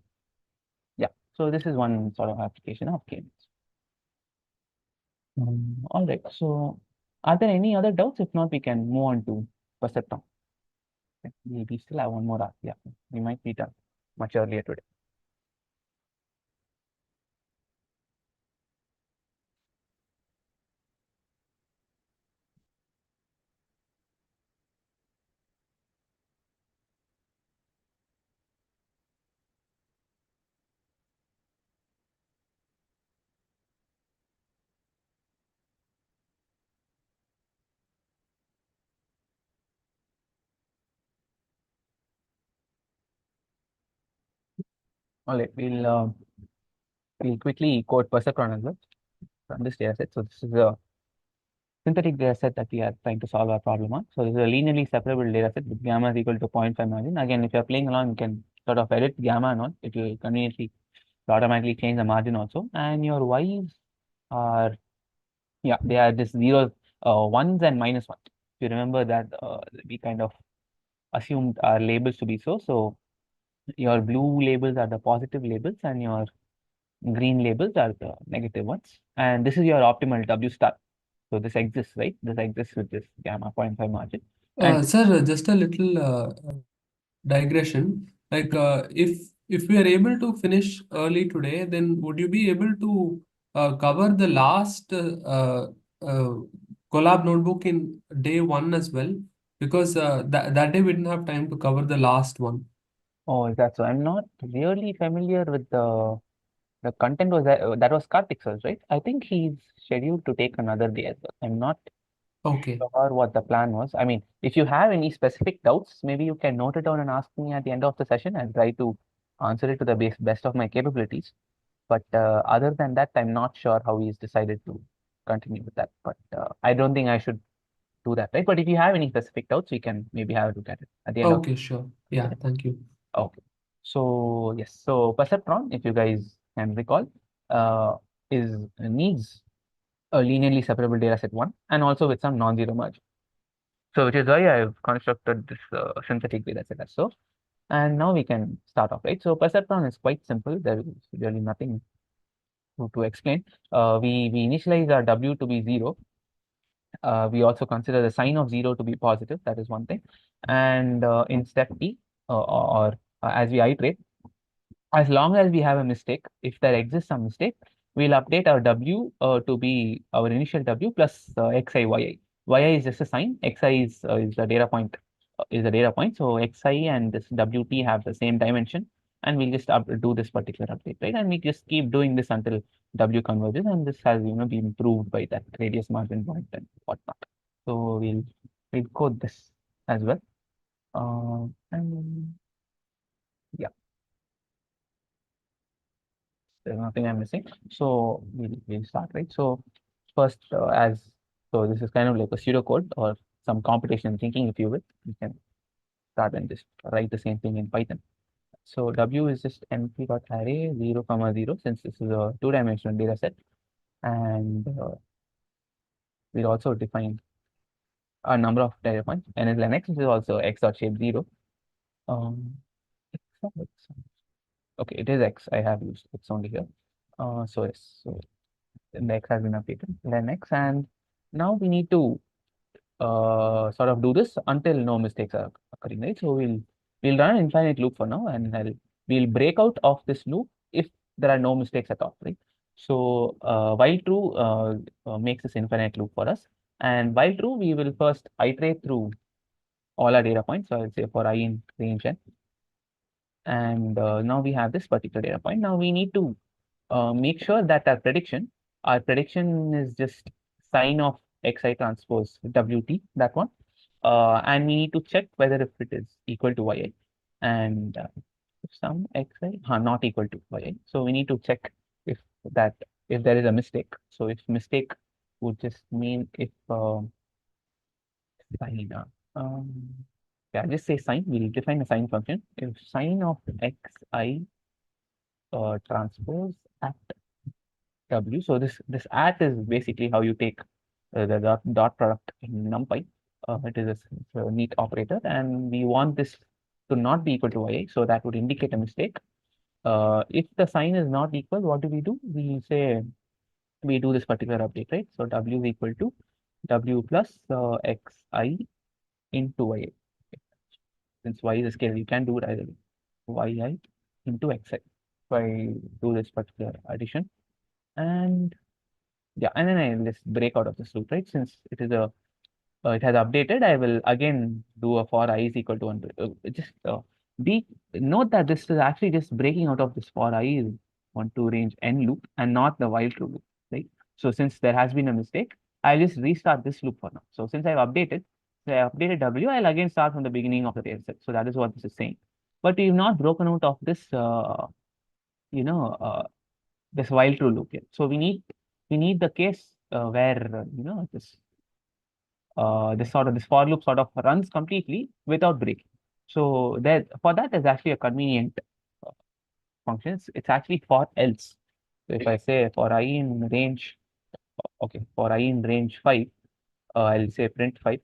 Yeah. So this is one sort of application of k-means. All right. So are there any other doubts? If not, we can move on to Perceptron. Okay. We still have one more hour. Yeah, we might be done much earlier today. All right, we'll quickly code Perceptron as well from this data set. So this is a synthetic data set that we are trying to solve our problem on. So this is a linearly separable data set with gamma is equal to 0.5 margin. Again, if you're playing along, you can sort of edit gamma and all. It will conveniently automatically change the margin also. And your y's are Yeah, they are just zeros, ones and minus one. If you remember that we kind of assumed our labels to be so. So your blue labels are the positive labels and your green labels are the negative ones. And this is your optimal W star. So this exists, right? This exists with this gamma 0.5 margin. And Sir, just a little digression. Like, if we are able to finish early today, then would you be able to cover the last uh, collab notebook in day one as well? Because that day we didn't have time to cover the last one. oh, is that so? I'm not really familiar with the content was that was Karthik, right? I think he's scheduled to take another day as well. I'm not Okay. sure what the plan was. I mean, if you have any specific doubts, maybe you can note it down and ask me at the end of the session and try to answer it to the best of my capabilities. But other than that, I'm not sure how he's decided to continue with that. But I don't think I should do that, right? But if you have any specific doubts, we can maybe have a look at it at the end of Okay, sure. Yeah, thank you. Okay. So yes, so Perceptron, if you guys can recall, uh, is needs a linearly separable data set one and also with some non-zero merge. So which is why I've constructed this synthetic data set as so. And now we can start off, right? So Perceptron is quite simple. There is really nothing to explain. We initialize our W to be 0. We also consider the sign of 0 to be positive. That is one thing. And in step T, as we iterate, as long as we have a mistake, if there exists some mistake, we'll update our W to be our initial W plus xi, yi. Yi is just a sign. Xi is the data point. Is the data point. So xi and this wt have the same dimension, and we'll just do this particular update, right? And we just keep doing this until W converges, and this has been proved by that radius margin point and whatnot. So we'll code this as well. And yeah. There's nothing I'm missing. So we'll start, right? So first, so this is kind of like a pseudocode or some computation thinking, if you will. You can start and just write the same thing in Python. So W is just np.array 0, 0, since this is a two-dimensional data set. And we'll also define a number of data points. N is len x, which is also x dot shape 0. X or x? Okay, it is x. I have used x only here. So yes, so the x has been updated, len x, and now we need to sort of do this until no mistakes are occurring, right? So we'll run an infinite loop for now, and we'll break out of this loop if there are no mistakes at all, right? So while true makes this infinite loop for us, and while true, we will first iterate through all our data points. So I'll say for I in range n, and now we have this particular data point. Now we need to make sure that our prediction is just sign of xi transpose wt, that one. And we need to check whether if it is equal to yi. And if some xi not equal to yi. So we need to check if that if there is a mistake. So if mistake would just mean if sign yeah, just say sign. We'll define a sign function. If sign of xi transpose at W. So this at is basically how you take the dot product in NumPy. It is a neat operator, and we want this to not be equal to yi, so that would indicate a mistake. If the sign is not equal, what do? We say we do this particular update, right? So W is equal to W plus xi into yi. Since y is a scale, you can do it either way. Yi into xi. So I do this particular addition, and yeah, and then I just break out of this loop, right? Since it has updated, I will again do a for I is equal to 1. Just be note that this is actually just breaking out of this for I is 1 to range n loop and not the while true loop, right? So since there has been a mistake, I'll just restart this loop for now. So since I've updated, W, I'll again start from the beginning of the data set. So that is what this is saying. But we've not broken out of this, you know, this while true loop yet. So we need the case where this for loop sort of runs completely without breaking. So there for that is actually a convenient function. It's actually for else. So if I say for I in range okay, for I in range 5, I'll say print 5.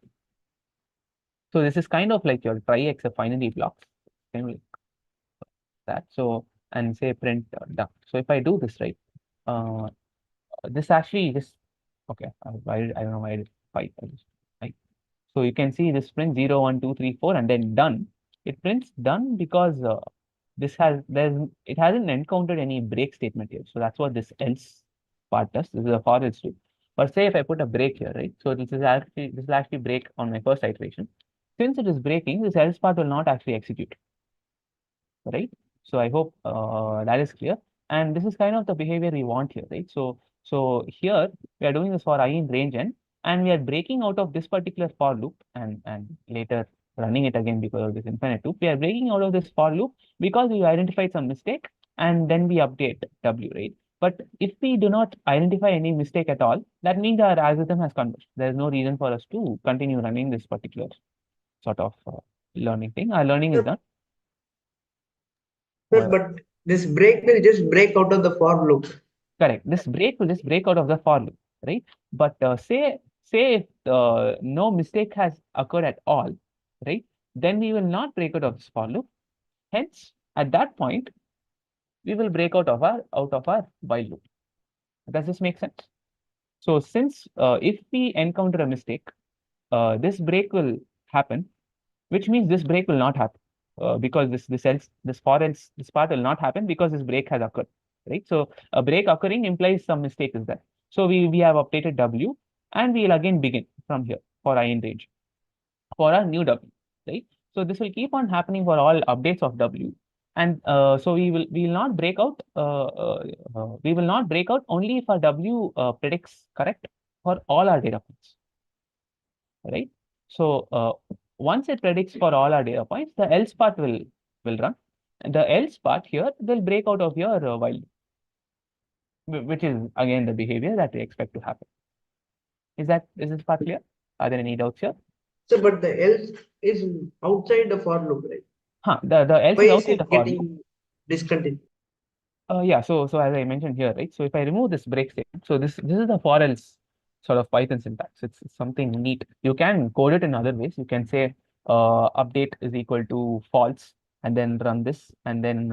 So this is kind of like your try except finally blocks, kind of like that. So, and say print duck. So if I do this right, this actually just, okay, I don't know why I did 5. Right. So you can see this print 0, 1, 2, 3, 4, and then done. It prints done because it hasn't encountered any break statement here. So that's what this else part does. This is a for else loop. But say if I put a break here, right? So this will actually break on my first iteration. Since it is breaking, this else part will not actually execute, right? So I hope that is clear. And this is kind of the behavior we want here, right? So here we are doing this for I in range n, and we are breaking out of this particular for loop and later running it again because of this infinite loop. We are breaking out of this for loop because we identified some mistake and then we update W, right? But if we do not identify any mistake at all, that means our algorithm has converged. There is no reason for us to continue running this particular sort of learning thing. Our learning is done. Sir, but this break will just break out of the for loop. Correct. This break will just break out of the for loop, right? But say if no mistake has occurred at all, right? Then we will not break out of this for loop. Hence, at that point, we will break out of our while loop. Does this make sense? So since if we encounter a mistake, this break will happen, which means this break will not happen because this for else this part will not happen because this break has occurred, right? So a break occurring implies some mistake is there. So we have updated W and we will again begin from here for I in range for our new W, right? So this will keep on happening for all updates of W. And so we will not break out. We will not break out only if our W predicts correct for all our data points, right? So once it predicts for all our data points, the else part will run. And the else part here will break out of your while, which is again the behavior that we expect to happen. Is this part clear? Are there any doubts here? So, but the else is outside the for loop, right? The else Why is is outside the it for loop. getting discontinued? Yeah, so as I mentioned here, right? So if I remove this break statement, so this is the for else sort of Python syntax. It's something neat. You can code it in other ways. You can say update is equal to false and then run this and then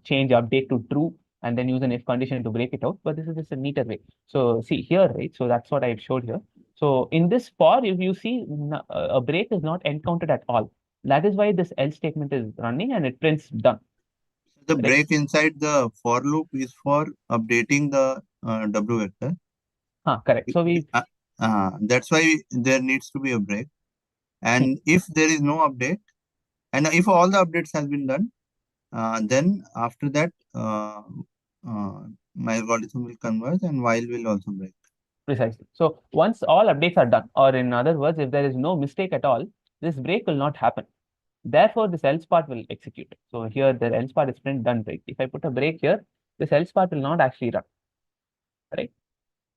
change update to true and then use an if condition to break it out. But this is just a neater way. So see here, right? So that's what I've showed here. So in this for, if you see a break is not encountered at all. That is why this else statement is running and it prints done. The Right? break inside the for loop is for updating the W vector. Correct. So that's why there needs to be a break. And if there is no update, and if all the updates has been done, then after that, my algorithm will converge and while will also break. precisely. So once all updates are done, or in other words, if there is no mistake at all, this break will not happen. Therefore, this else part will execute. So here the else part is print done, right? If I put a break here, this else part will not actually run, right?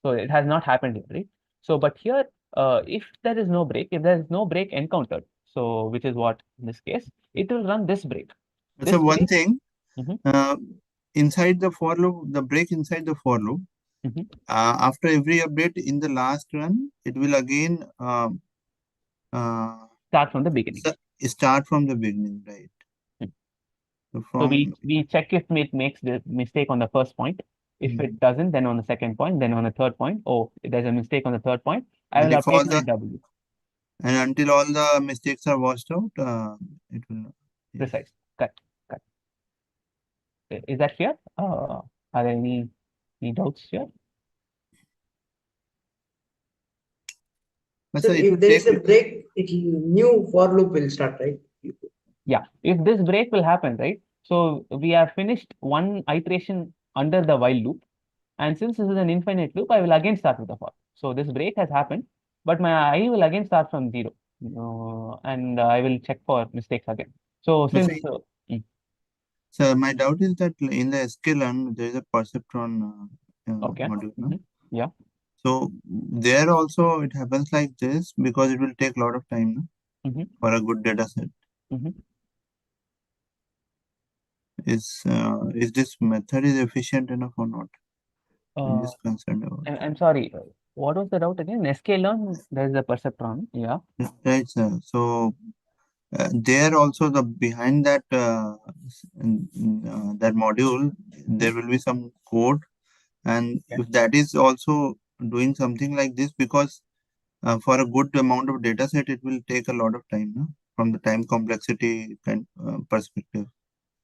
So it has not happened here, right? So, but here, if there is no break, if there is no break encountered, so which is what in this case, it will run this break. So one break, thing, inside the for loop, the break inside the for loop, after every update in the last run, it will again start from the beginning. Start from the beginning, right? So we check if it makes the mistake on the first point. If it doesn't, then on the second point, then on the third point. Oh, if there's a mistake on the third point, I will update my W. And until all the mistakes are washed out, it will not. Precise. Correct. Is that clear? Are there any doubts here? So if there is a break, new for loop will start, right? Yeah, if this break will happen, right? So we have finished one iteration under the while loop. And since this is an infinite loop, I will again start with the for. So this break has happened, but my I will again start from 0. And I will check for mistakes again. So since... So my doubt is that in the sklearn, there is a perceptron module. No? Yeah. So there also it happens like this because it will take a lot of time for a good data set. Is this method is efficient enough or not? I'm Uh, just concerned about that. I'm sorry. What was the route again? sklearn, there's the perceptron. Yeah. Right, sir. So there also the behind that that module, there will be some code, and Okay. if that is also doing something like this, because for a good amount of data set, it will take a lot of time, no? From the time complexity perspective.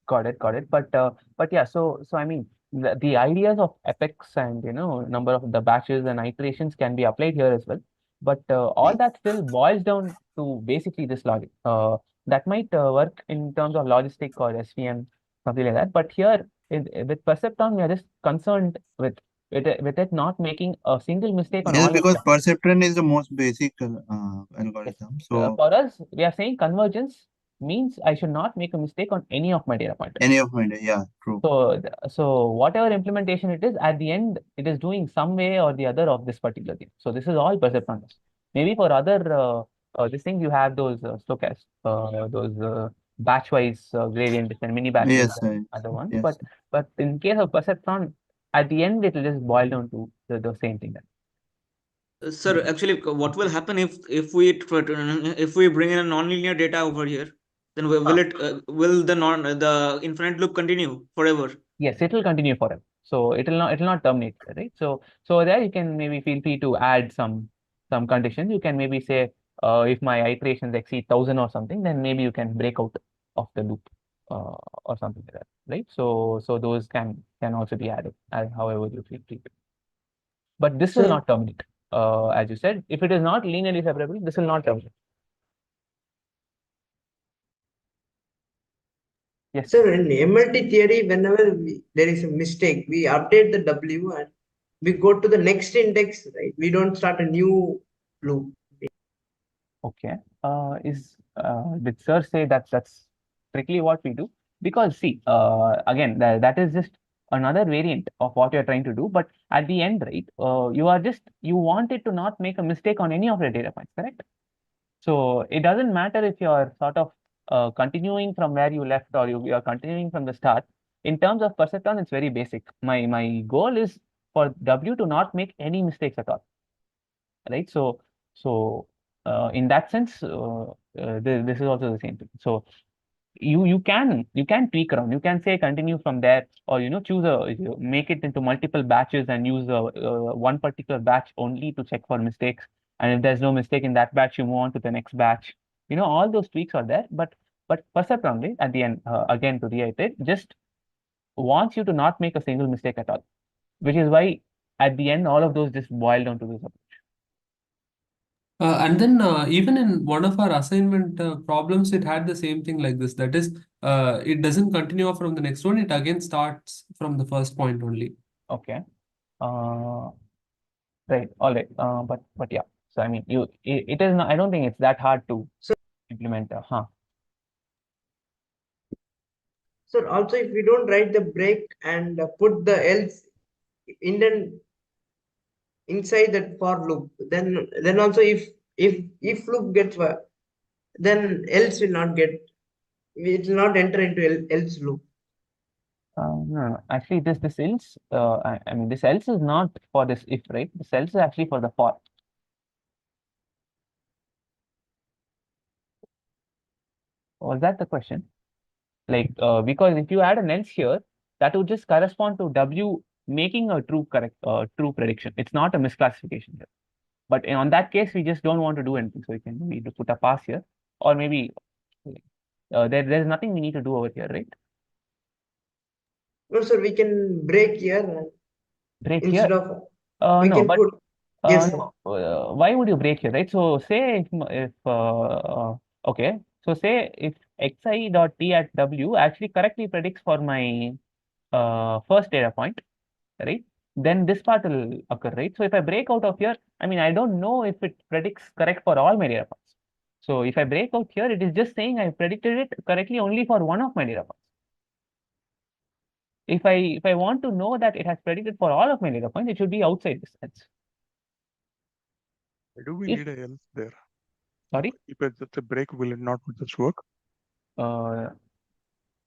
Got it. But yeah, so I mean the ideas of epochs and number of the batches and iterations can be applied here as well. But all that still boils down to basically this logic. That might work in terms of logistic or SVM, something like that. But here with Perceptron, we are just concerned with it not making a single mistake on Yes, all because the. Perceptron is the most basic Yes. algorithm. So For us, we are saying convergence means I should not make a mistake on any of my data pointers. any of my data, yeah, true. So whatever implementation it is, at the end, it is doing some way or the other of this particular thing. So this is all Perceptron does. Maybe for other this thing, you have those stochasts, those batch-wise gradient descent, mini batches, Yes, and other ones. yes. But in case of Perceptron, at the end, it will just boil down to the same thing. Sir, actually, what will happen if we bring in a nonlinear data over here? Then will the infinite loop continue forever? Yes, it will continue forever. So it will not terminate, right? So there you can maybe feel free to add some conditions. You can maybe say if my iterations exceed 1,000 or something, then maybe you can break out of the loop or something like that, right? So those can also be added however you feel free to. But this will Sir, not terminate. As you said, if it is not linearly separable, this will not terminate. Yes. sir, in MLT theory, whenever there is a mistake, we update the W and we go to the next index, right? We don't start a new loop. Okay. Did sir say that's strictly what we do? Because see, again, that is just another variant of what you're trying to do. But at the end, right, you want it to not make a mistake on any of the data points, correct? So it doesn't matter if you're sort of continuing from where you left or you are continuing from the start. In terms of Perceptron, it's very basic. My goal is for W to not make any mistakes at all, right? So in that sense, this is also the same thing. So you can tweak around. You can say continue from there, or choose make it into multiple batches and use one particular batch only to check for mistakes. And if there's no mistake in that batch, you move on to the next batch. All those tweaks are there, but Perceptron, right, at the end, again to reiterate, just wants you to not make a single mistake at all, which is why at the end all of those just boil down to this. And then even in one of our assignment problems, it had the same thing like this. That is, it doesn't continue from the next one. It again starts from the first point only. Okay. Right. All right. But yeah. So I mean, it is not. I don't think it's that hard to implement. Sir, also if we don't write the break and put the else inside that for loop, then also if loop gets then else will not get, it will not enter into else loop. No. Actually, this else. I mean, this else is not for this if, right? This else is actually for the for. Was that the question? Like, because if you add an else here, that would just correspond to W making a true prediction. It's not a misclassification here. But on that case, we just don't want to do anything. So we can maybe put a pass here, or maybe there's nothing we need to do over here, right? No, sir, we can break here Break instead here. of we No, can but put yes. no. Why would you break here, right? So say if okay, so say if xi dot t at w actually correctly predicts for my first data point, right? Then this part will occur, right? So if I break out of here, I mean, I don't know if it predicts correct for all my data points. So if I break out here, it is just saying I predicted it correctly only for one of my data points. If I want to know that it has predicted for all of my data points, it should be outside this sense. Do we need a else there? Sorry? If it's just a break, will it not just work? Can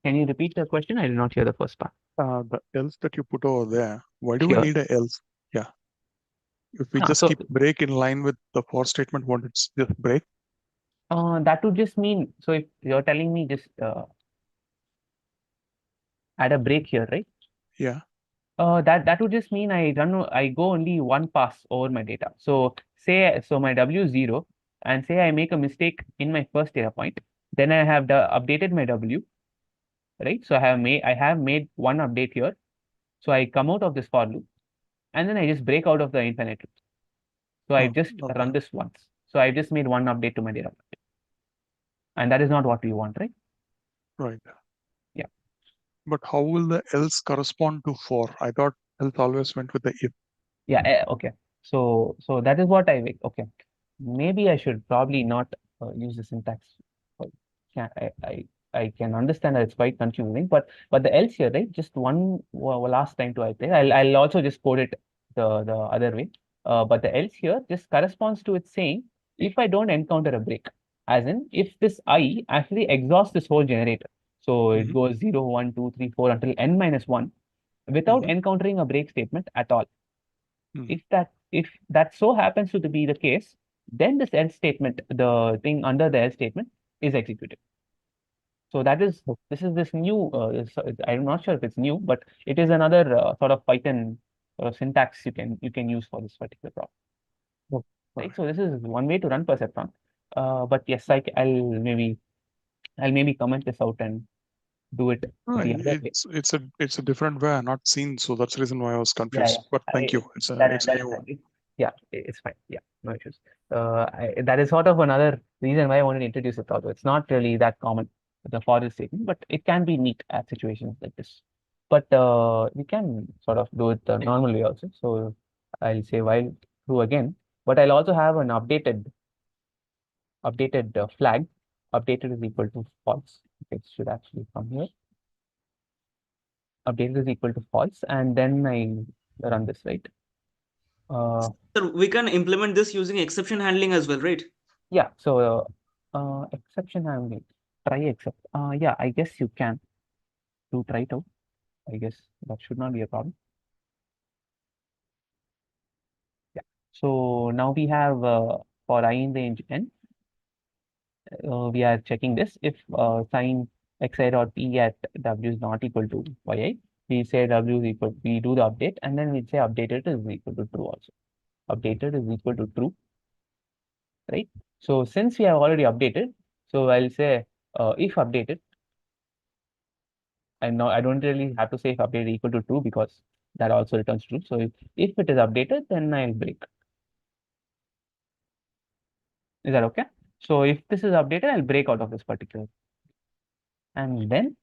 you repeat the question? I did not hear the first part. The else that you put over there, Why do we Here. need a else? Yeah. If we just So keep break in line with the for statement, won't it just break? that would just mean, so if you're telling me just add a break here, right? Yeah. That would just mean I go only one pass over my data. So my W is 0, and say I make a mistake in my first data point, then I have updated my W, right? So I have made one update here. So I come out of this for loop, and then I just break out of the infinite loop. So I just run this once. So I just made one update to my data point, and that is not what we want, right? Right. Yeah. But how will the else correspond to for? I thought else always went with the if. Yeah. Okay. So that is what I make. Okay. Maybe I should probably not use the syntax. Yeah, I can understand that it's quite confusing, but the else here, right? Just one last time to I think I'll also just code it the other way. But the else here just corresponds to it saying if I don't encounter a break, as in if this I actually exhausts this whole generator, so it goes 0, 1, 2, 3, 4 until n minus 1 without encountering a break statement at all. If that so happens to be the case, then this else statement, the thing under the else statement, is executed. So this is this new. I'm not sure if it's new, but it is another sort of Python sort of syntax you can use for this particular problem. Right. So this is one way to run Perceptron. But yes, I'll maybe comment this out and do it No, the other way. it's a different way I've not seen, so that's the reason why I was confused. But thank you. It's a new one. Yeah, it's fine. Yeah, no issues. That is sort of another reason why I wanted to introduce it. Although it's not really that common, the for this statement, but it can be neat at situations like this. But we can sort of do it normally also. So I'll say while true again, but I'll also have an updated flag. Updated is equal to false. Okay, it should actually come here. Updated is equal to false, and then I run this, right? Sir, we can implement this using exception handling as well, right? Yeah. So exception handling, try except. Yeah, I guess you can try it out. I guess that should not be a problem. Yeah. So now we have for I in range n, we are checking this if sign xi dot p at w is not equal to yi. We say w is equal. We do the update, and then we say updated is equal to true also. Updated is equal to true, right? So since we have already updated, so I'll say if updated. And now I don't really have to say if updated equal to true because that also returns true. So if it is updated, then I'll break. Is that okay? So if this is updated, I'll break out of this particular. And then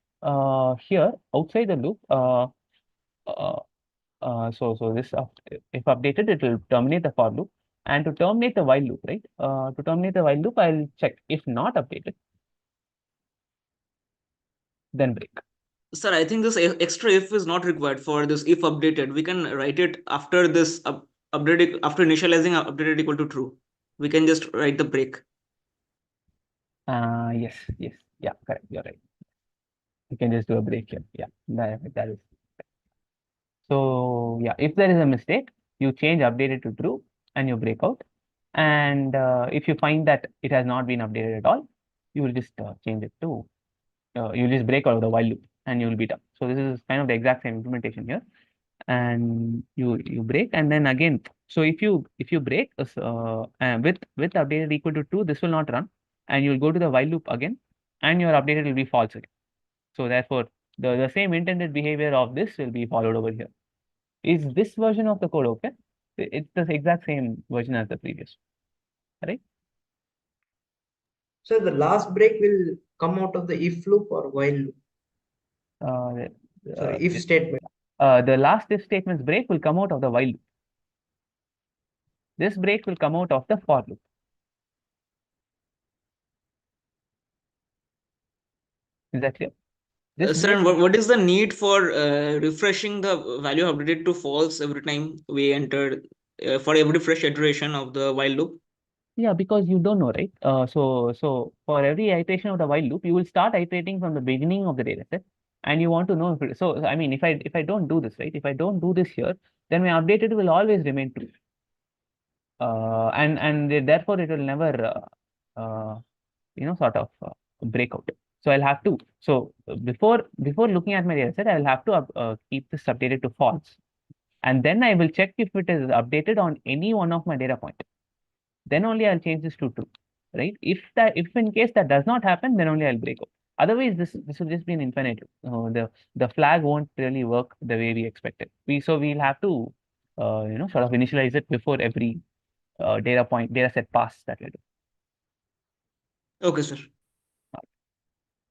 here outside the loop, so this if updated, it will terminate the for loop. And to terminate the while loop, right? To terminate the while loop, I'll check if not updated, then break. Sir, I think this extra if is not required for this if updated. We can write it after this update after initializing updated equal to true. We can just write the break. Yes, yeah, correct. You're right. You can just do a break here. Yeah, that is. So yeah, if there is a mistake, you change updated to true and you break out. And if you find that it has not been updated at all, you will just change it to, you just break out of the while loop and you will be done. So this is kind of the exact same implementation here. And you break, and then again, so if you break with updated equal to true, this will not run, and you'll go to the while loop again, and your updated will be false again. So therefore, the same intended behavior of this will be followed over here. Is this version of the code okay? It's the exact same version as the previous, right? So the last break will come out of the if loop or while loop? Sorry, if statement. The last if statement's break will come out of the while loop. This break will come out of the for loop. Is that clear? Sir, and what is the need for refreshing the value updated to false every time we enter for every fresh iteration of the while loop? Yeah, because you don't know, right? So for every iteration of the while loop, you will start iterating from the beginning of the data set, and you want to know if so I mean, if I don't do this, right, if I don't do this here, then my updated will always remain true. And therefore it will never sort of break out. So I'll have to, so before looking at my data set, I will have to keep this updated to false, and then I will check if it is updated on any one of my data point. Then only I'll change this to true, right? If in case that does not happen, then only I'll break out. Otherwise, this will just be an infinite loop. The flag won't really work the way we expected. We'll have to sort of initialize it before every data set pass that we do. Okay, sir.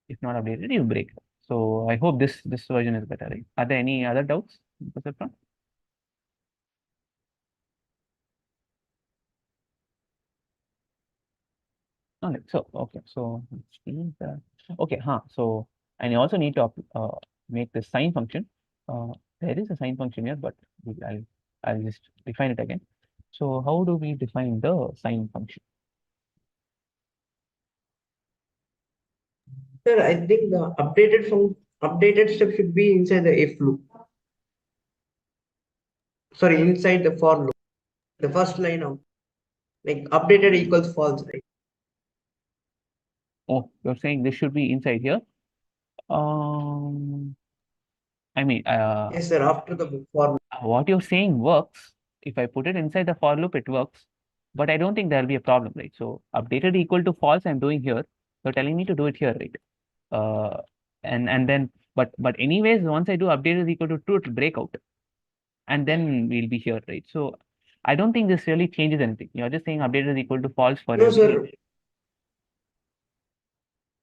If not updated, you break. So I hope this version is better, right? Are there any other doubts, Perceptron? Okay, so okay, so let's see okay, so and you also need to make the sign function. There is a sign function here, but I'll just define it again. So how do we define the sign function? Sir, I think the updated step should be inside the if loop. Sorry, inside the for loop. The first line of like updated equals false, right? Oh, you're saying this should be inside here. I mean, Yes, sir. After the for loop. what you're saying works. If I put it inside the for loop, it works. But I don't think there'll be a problem, right? So updated equal to false, I'm doing here. You're telling me to do it here, right? And then, but anyways, once I do updated equal to true, it'll break out, and then we'll be here, right? So I don't think this really changes anything. You're just saying updated equal to false for No, every. sir.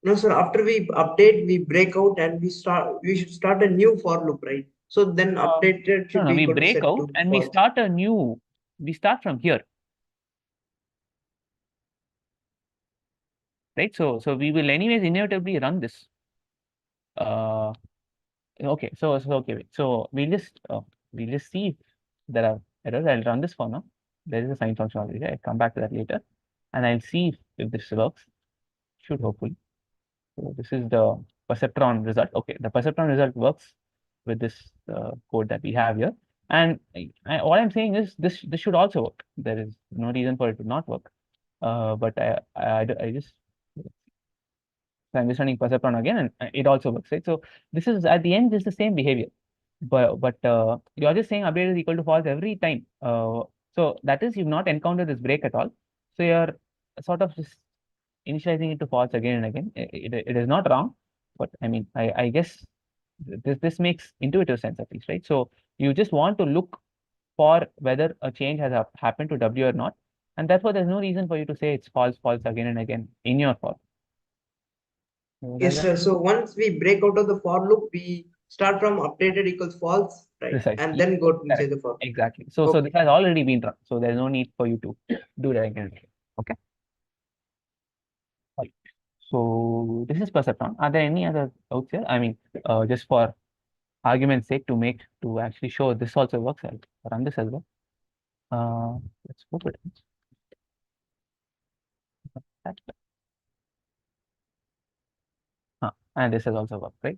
No, sir. After we update, we break out and we should start a new for loop, right? So then updated should No, be we equal to break set out to and we false. start we start from here. Right? So we will anyways inevitably run this. Okay, so okay, wait. So we'll just see if there are errors. I'll run this for now. There is a sign function already. I'll come back to that later, and I'll see if this works. Should hopefully. So this is the Perceptron result. Okay, the Perceptron result works with this code that we have here. And what I'm saying is this should also work. There is no reason for it to not work. But I just so I'm just running Perceptron again, and it also works, right? So this is at the end is the same behavior, but you're just saying update is equal to false every time. So that is you've not encountered this break at all. So you're sort of just initializing it to false again and again. It is not wrong, but I mean I guess this makes intuitive sense at least, right? So you just want to look for whether a change has happened to W or not, and therefore there's no reason for you to say it's false again and again in your for. Yes, sir. So once we break out of the for loop, we start from updated equals false, right? Precisely. And then go to Correct. inside the for loop. Exactly. So Okay. this has already been run. So there's no need for you to do that again. Okay. Right. So this is Perceptron. Are there any other doubts here? I mean, just for argument's sake, to actually show this also works, I'll run this as well. Let's hope it is. And this has also worked, right?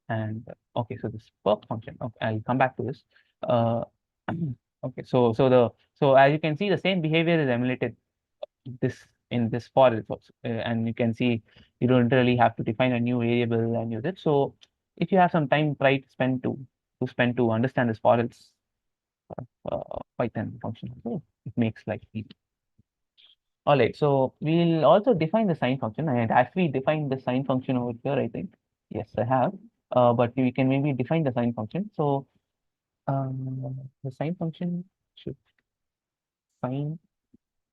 And okay, so this perp function. Okay, I'll come back to this. Okay, so as you can see, the same behavior is emulated in this for else also, and you can see you don't really have to define a new variable and use it. So if you have some time, try to spend to understand this for else Python function. Okay, it makes life easy. All right, so we'll also define the sign function. I had actually defined the sign function over here, I think. Yes, I have. But we can maybe define the sign function. So the sign function should sign,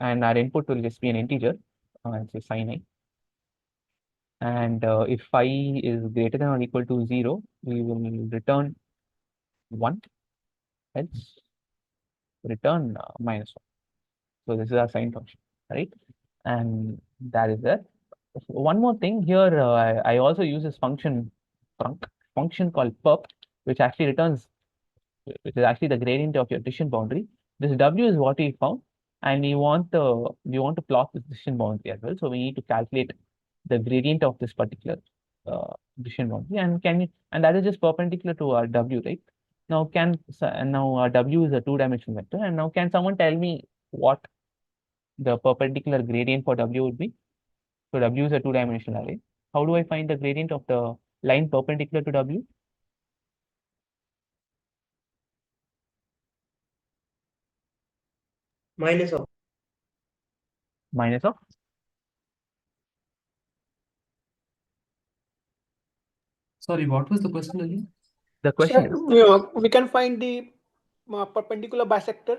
and our input will just be an integer. I'll say sign I. And if I is greater than or equal to 0, we will return 1, else return -1. So this is our sign function, right? And that is that. One more thing here, I also use this function called perp, which actually returns, which is actually the gradient of your decision boundary. This W is what we found, and we want to plot this decision boundary as well. So we need to calculate the gradient of this particular decision boundary, and that is just perpendicular to our W, right? Now now our W is a two-dimensional vector, and now can someone tell me what the perpendicular gradient for W would be? So W is a two-dimensional array. How do I find the gradient of the line perpendicular to W? Minus of. Minus of? Sorry, what was the question again? The question is, We can find the perpendicular bisector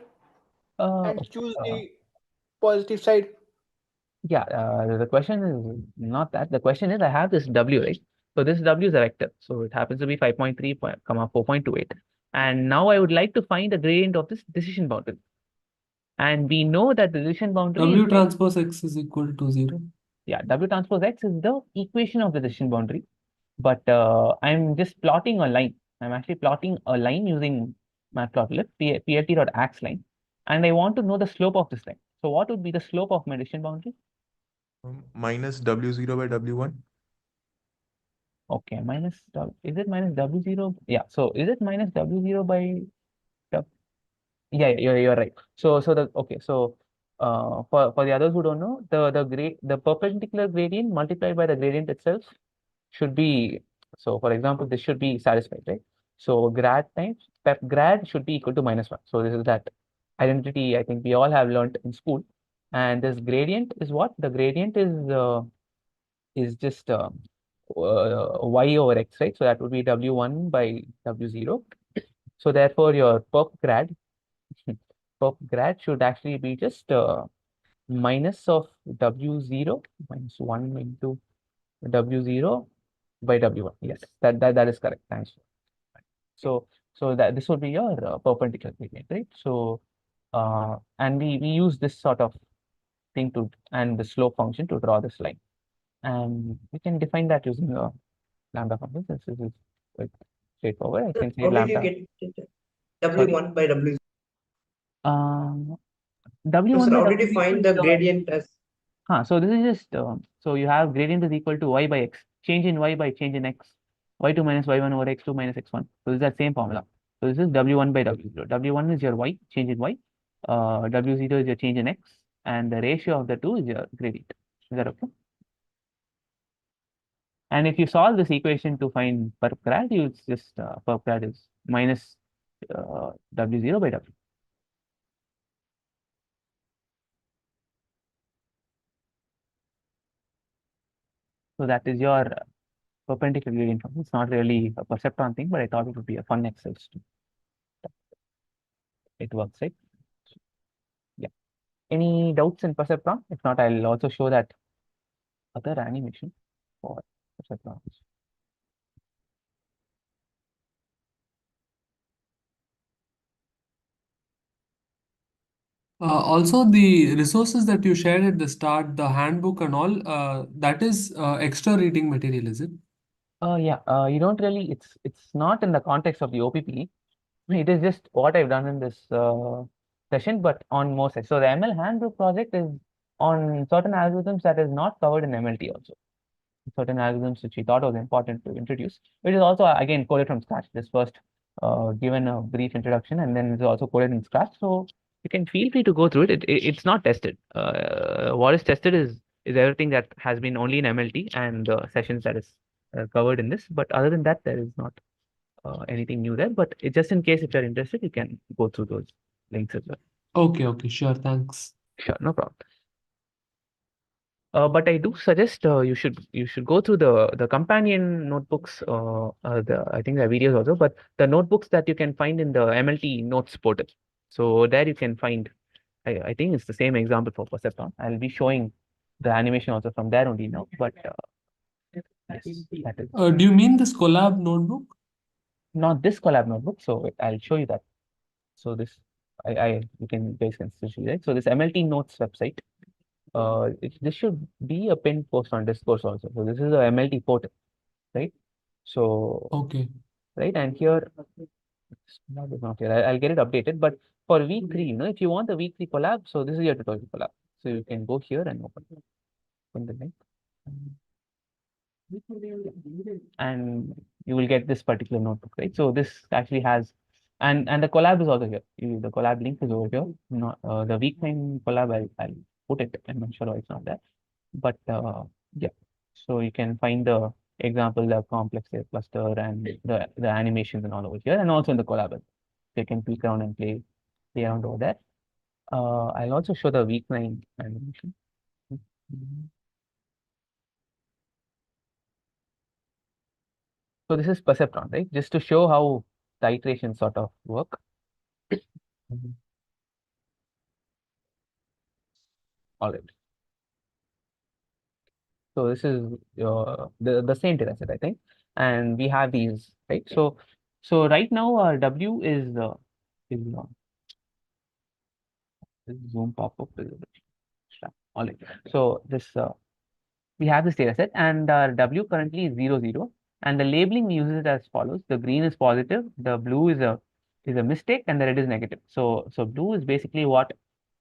and choose the positive side. yeah, the question is not that. The question is, I have this W, right? So this W is a vector. So it happens to be 5.3, 4.28. And now I would like to find the gradient of this decision boundary. And we know that the decision boundary W is transpose X is equal to 0. Yeah, W transpose X is the equation of the decision boundary. But I'm just plotting a line. I'm actually plotting a line using matplotlib, plt.ax line. And I want to know the slope of this line. So what would be the slope of my decision boundary? Minus W0 by W1. Okay, is it minus W0? Yeah, so is it minus W0 by W? Yeah, you're right. So for the others who don't know, the perpendicular gradient multiplied by the gradient itself should be, so for example, this should be satisfied, right? So grad times pep grad should be equal to -1. So this is that identity I think we all have learned in school. And this gradient is what? The gradient is just y over x, right? So that would be W1 by W0. So therefore your perp grad should actually be just minus of W0 minus 1 into W0 by W1. Yes, that is correct. Thanks. So that this would be your perpendicular gradient, right? So and we use this sort of thing to, and the slope function to draw this line, and we can define that using a lambda function. This is quite straightforward. I can say How did you lambda. get W1 by W0? W1 So by how did you W0 find is the gradient as? so this is just so you have gradient is equal to y by x, change in y by change in x, y2 minus y1 over x2 minus x1. So this is that same formula. So this is W1 by W0. W1 is your y, change in y. W0 is your change in x, and the ratio of the two is your gradient. Is that okay? And if you solve this equation to find perp grad, you just perp grad is minus W0 by W. So that is your perpendicular gradient function. It's not really a perceptron thing, but I thought it would be a fun exercise too. It works, right? Yeah. Any doubts in perceptron? If not, I'll also show that other animation for perceptron. Also, the resources that you shared at the start, the handbook and all, that is extra reading material, is it? Yeah. You don't really. It's not in the context of the OPP. It is just what I've done in this session, but on more sides. So the ML handbook project is on certain algorithms that is not covered in MLT also. Certain algorithms which we thought was important to introduce. It is also again coded from scratch. This first given a brief introduction, and then it's also coded in scratch. So you can feel free to go through it. It's not tested. What is tested is everything that has been only in MLT and sessions that is covered in this. But other than that, there is not anything new there. But just in case if you're interested, you can go through those links as well. Okay, sure, thanks. Sure, no problem. But I do suggest you should go through the companion notebooks. I think there are videos also, but the notebooks that you can find in the MLT notes portal. So there you can find. I think it's the same example for Perceptron. I'll be showing the animation also from there only now. But yes, that is. Do you mean this collab notebook? Not this collab notebook. So I'll show you that. So this you guys can see, right? So this MLT notes website. This should be a pinned post on Discourse also. So this is a MLT portal, right? So okay, right, and here is not here. I'll get it updated. But for week 3, if you want the week 3 collab, so this is your tutorial collab. So you can go here and open the link. and you will get this particular notebook, right? So this actually has, and the collab is also here. The collab link is over here. Not the weekend collab. I'll put it. I'm not sure why it's not there, but yeah. So you can find the example, the complex layer cluster, and the animations and all over here, and also in the collab. So you can click around and play around over there. I'll also show the week 9 animation. So this is Perceptron, right? Just to show how the iterations sort of work. All right. So this is the same data set, I think, and we have these, right? So right now our W is zoom pop-up. All right. So this we have this data set, and our W currently is 0, 0, and the labeling we use it as follows: the green is positive, the blue is a mistake, and the red is negative. So blue is basically what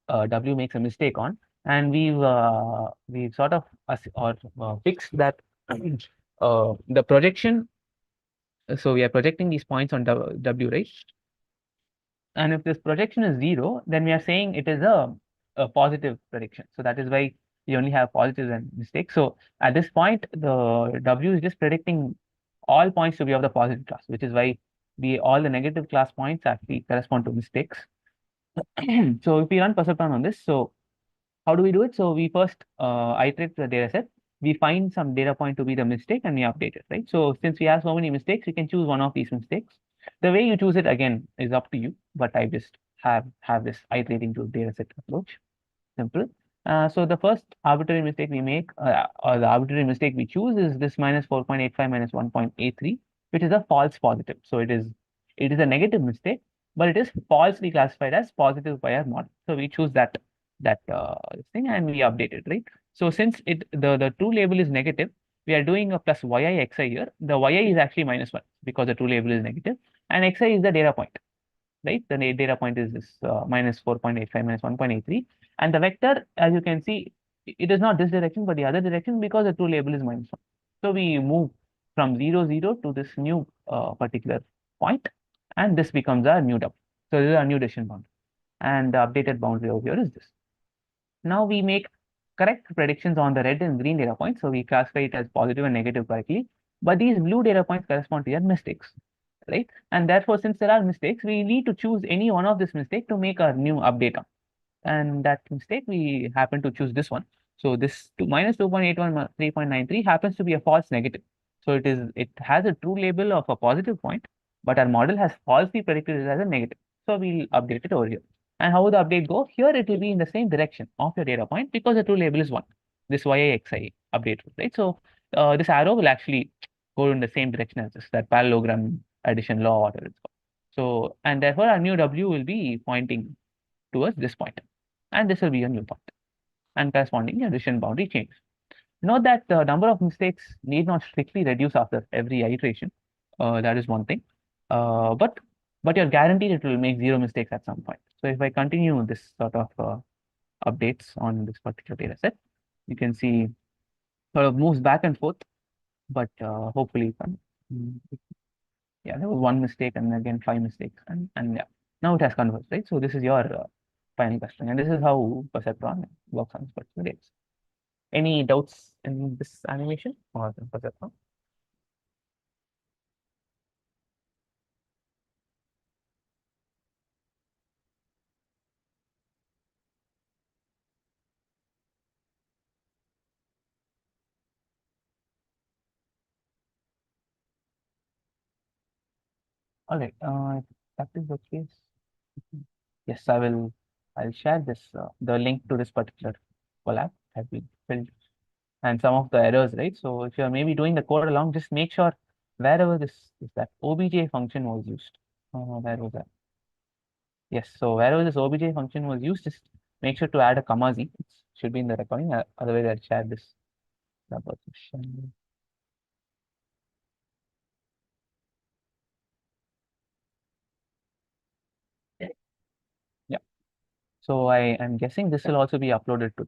W makes a mistake on, and we've sort of fixed that the projection. So we are projecting these points on W, right? And if this projection is 0, then we are saying it is a positive prediction. So that is why we only have positives and mistakes. So at this point, the W is just predicting all points to be of the positive class, which is why all the negative class points actually correspond to mistakes. So if we run Perceptron on this, so how do we do it? So we first iterate the data set. We find some data point to be the mistake and we update it, right? So since we have so many mistakes, we can choose one of these mistakes. The way you choose it again is up to you, but I just have this iterating to data set approach. Simple. So the first arbitrary mistake we make, or the arbitrary mistake we choose, is this minus 4.85 minus 1.83, which is a false positive. So it is a negative mistake, but it is falsely classified as positive by our model. So we choose that thing and we update it, right? So since the true label is negative, we are doing a plus yi xi here. The yi is actually minus 1 because the true label is negative, and xi is the data point, right? The data point is this minus 4.85 minus 1.83, and the vector, as you can see, it is not this direction but the other direction because the true label is minus 1. So we move from 0, 0 to this new particular point, and this becomes our new W. So this is our new decision boundary, and the updated boundary over here is this. Now we make correct predictions on the red and green data points. So we classify it as positive and negative correctly, but these blue data points correspond to your mistakes, right? And therefore, since there are mistakes, we need to choose any one of this mistake to make our new update on. And that mistake, we happen to choose this one. So this minus 2.81 3.93 happens to be a false negative. So it has a true label of a positive point, but our model has falsely predicted it as a negative. So we'll update it over here. And how will the update go? Here it will be in the same direction of your data point because the true label is 1. This YIXI update, right? So this arrow will actually go in the same direction as this, that parallelogram addition law, whatever it's called. So, and therefore our new W will be pointing towards this point, and this will be a new point, and corresponding addition boundary changes. Note that the number of mistakes need not strictly reduce after every iteration. That is one thing. But you're guaranteed it will make 0 mistakes at some point. So if I continue this sort of updates on this particular data set, you can see sort of moves back and forth, but hopefully, yeah, there was 1 mistake and again 5 mistakes, and yeah, now it has converged, right? So this is your final clustering, and this is how Perceptron works on this particular data. Any doubts in this animation or the Perceptron? All right, if that is the case, yes, I'll share this the link to this particular collab has been filled, and some of the errors, right? So if you're maybe doing the code along, just make sure wherever that obj function was used. Where was that? Yes, so wherever this obj function was used, just make sure to add a comma z. It should be in the recording. Otherwise, I'll share this. Yeah. So I am guessing this will also be uploaded to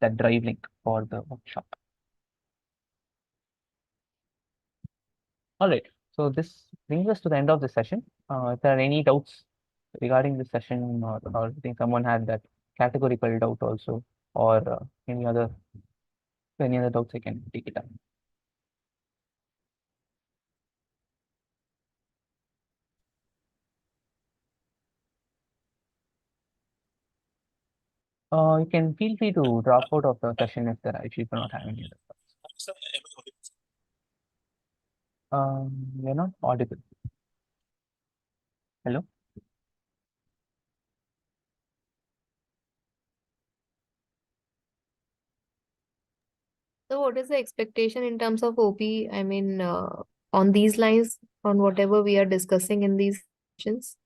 that drive link for the workshop. All right. So this brings us to the end of the session. If there are any doubts regarding this session, or I think someone had that categorical doubt also, or any other doubts, I can take it up. You can feel free to drop out of the session if you do not have any other doubts. You're not audible. Hello? So what is the expectation in terms of OP? I mean, on these lines, on whatever we are discussing in these sessions?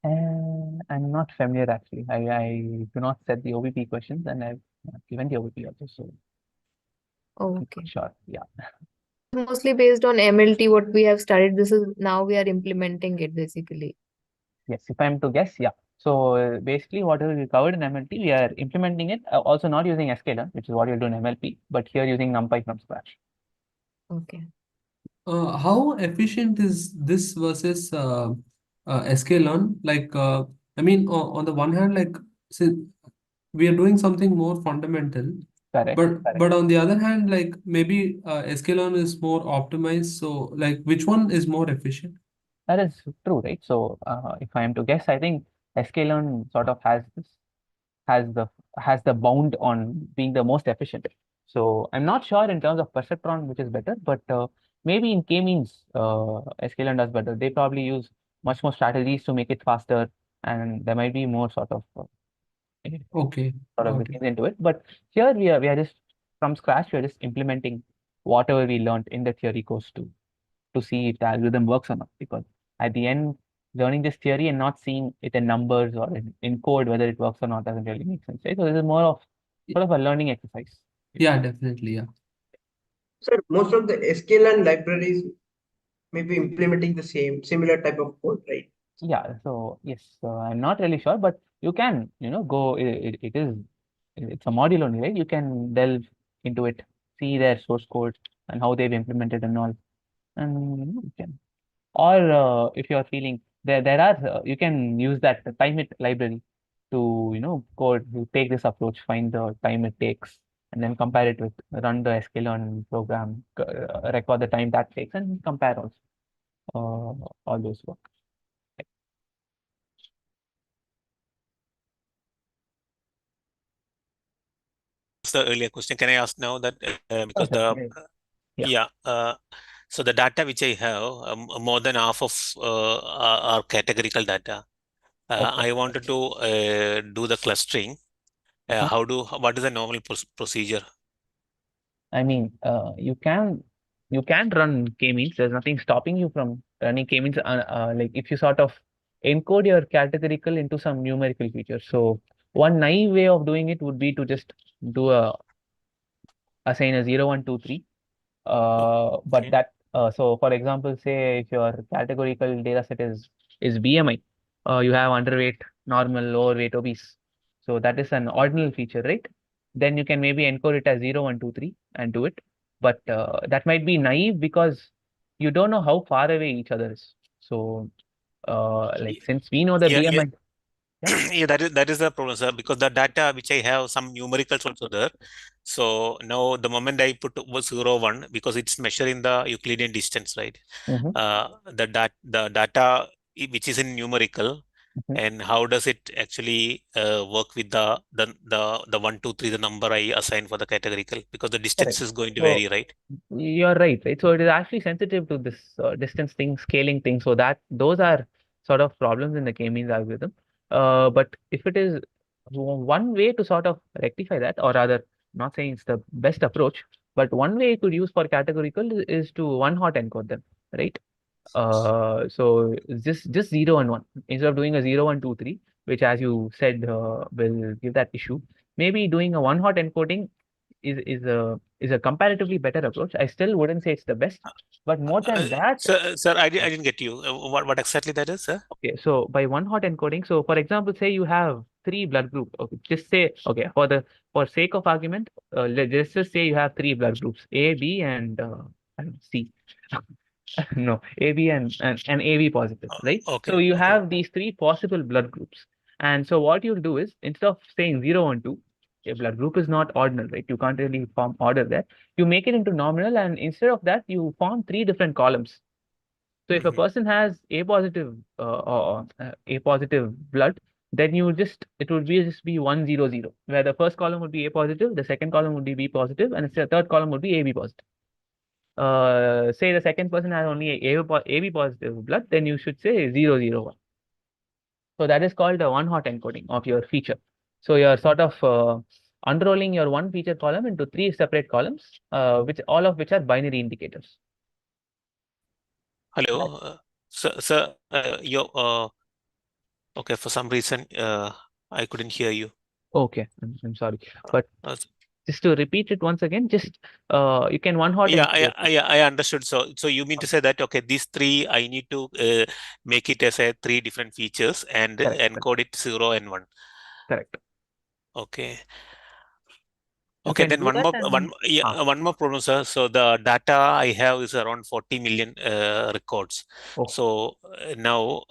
I'm not familiar actually. I do not set the OBP questions, and I've given the OBP also, so Oh, I'm okay. not sure. Yeah. Mostly based on MLT, what we have studied. This is now we are implementing it basically. Yes, if I'm to guess, yeah. So basically, whatever we covered in MLT, we are implementing it. Also not using sklearn, which is what you'll do in MLP, but here using NumPy from scratch. Okay. How efficient is this versus sklearn? Like, I mean, on the one hand, like, since we are doing something more fundamental, Correct. but on the other hand, like maybe sklearn is more optimized. So, like, which one is more efficient? That is true, right? So if I am to guess, I think sklearn sort of has the bound on being the most efficient. So I'm not sure in terms of Perceptron which is better, but maybe in k-means sklearn does better. They probably use much more strategies to make it faster, and there might be more sort of Okay, got it. looking into it. But here we are just from scratch. We are just implementing whatever we learned in the theory course to see if the algorithm works or not. Because at the end, learning this theory and not seeing it in numbers or in code whether it works or not doesn't really make sense, right? So this is more of sort of a learning exercise. Yeah, definitely. Yeah. Sir, most of the sklearn libraries may be implementing the similar type of code, right? Yeah. So yes, I'm not really sure, but you can go. It's a module only, right? You can delve into it, see their source code and how they've implemented and all, and you can. Or if you're feeling there are you can use that time it library to code to take this approach, find the time it takes, and then compare it with run the sklearn program, record the time that takes, and compare also all those work. The earlier question, can I ask now that because Okay. so the data which I have, more than half of are categorical data. I wanted to do the clustering. What is the normal procedure? I mean, you can run k-means. There's nothing stopping you from running k-means. Like if you sort of encode your categorical into some numerical feature. So one naive way of doing it would be to just do assign a 0, 1, 2, 3. But that so for example, say if your categorical data set is BMI, you have underweight, normal, overweight, obese. So that is an ordinal feature, right? Then you can maybe encode it as 0, 1, 2, 3 and do it. But that might be naive because you don't know how far away each other is. So like since we know the BMI. Yeah, that is the problem, sir, because the data which I have some numericals also there. So now the moment I put 0, 1, because it's measuring the Euclidean distance, right? The data which is in numerical, and how does it actually work with the 1, 2, 3, the number I assign for the categorical, because the distance is going to vary, right? You're right. So it is actually sensitive to this distance thing, scaling thing. So that those are sort of problems in the k-means algorithm. But if it is one way to sort of rectify that, or rather, not saying it's the best approach, but one way you could use for categorical is to one-hot encode them, right? So just 0 and 1 instead of doing a 0, 1, 2, 3, which as you said will give that issue. Maybe doing a one-hot encoding is a comparatively better approach. I still wouldn't say it's the best, but more than that. Sir, I didn't get you. What exactly that is, sir? Okay, so by one-hot encoding, so for example, say you have 3 blood groups. Okay, just say for sake of argument, let's just say you have 3 blood groups, A, B, and C. No, AB and AB positive, right? Okay. So you Okay. have these three possible blood groups. And so what you'll do is, instead of saying 0, 1, 2, your blood group is not ordinal, right? You can't really form order there. You make it into nominal, and instead of that, you form three different columns. So if a person has A positive A positive blood, then it would be just be 1, 0, 0, where the first column would be A positive, the second column would be B positive, and the third column would be AB positive. Say the second person has only AB positive blood, then you should say 0, 0, 1. So that is called a one-hot encoding of your feature. So you're sort of unrolling your one feature column into three separate columns, which all of which are binary indicators. Hello, okay, for some reason, I couldn't hear you. Okay, I'm sorry, but just to repeat it once again, just you can one-hot encode. I understood. So you mean to say that, okay, these three, I need to make it as a three different features and encode it 0 and 1. Correct. Okay. You Okay, can then do one that more and one more problem, sir. So the data I have is around 40 million records. Oh. So now,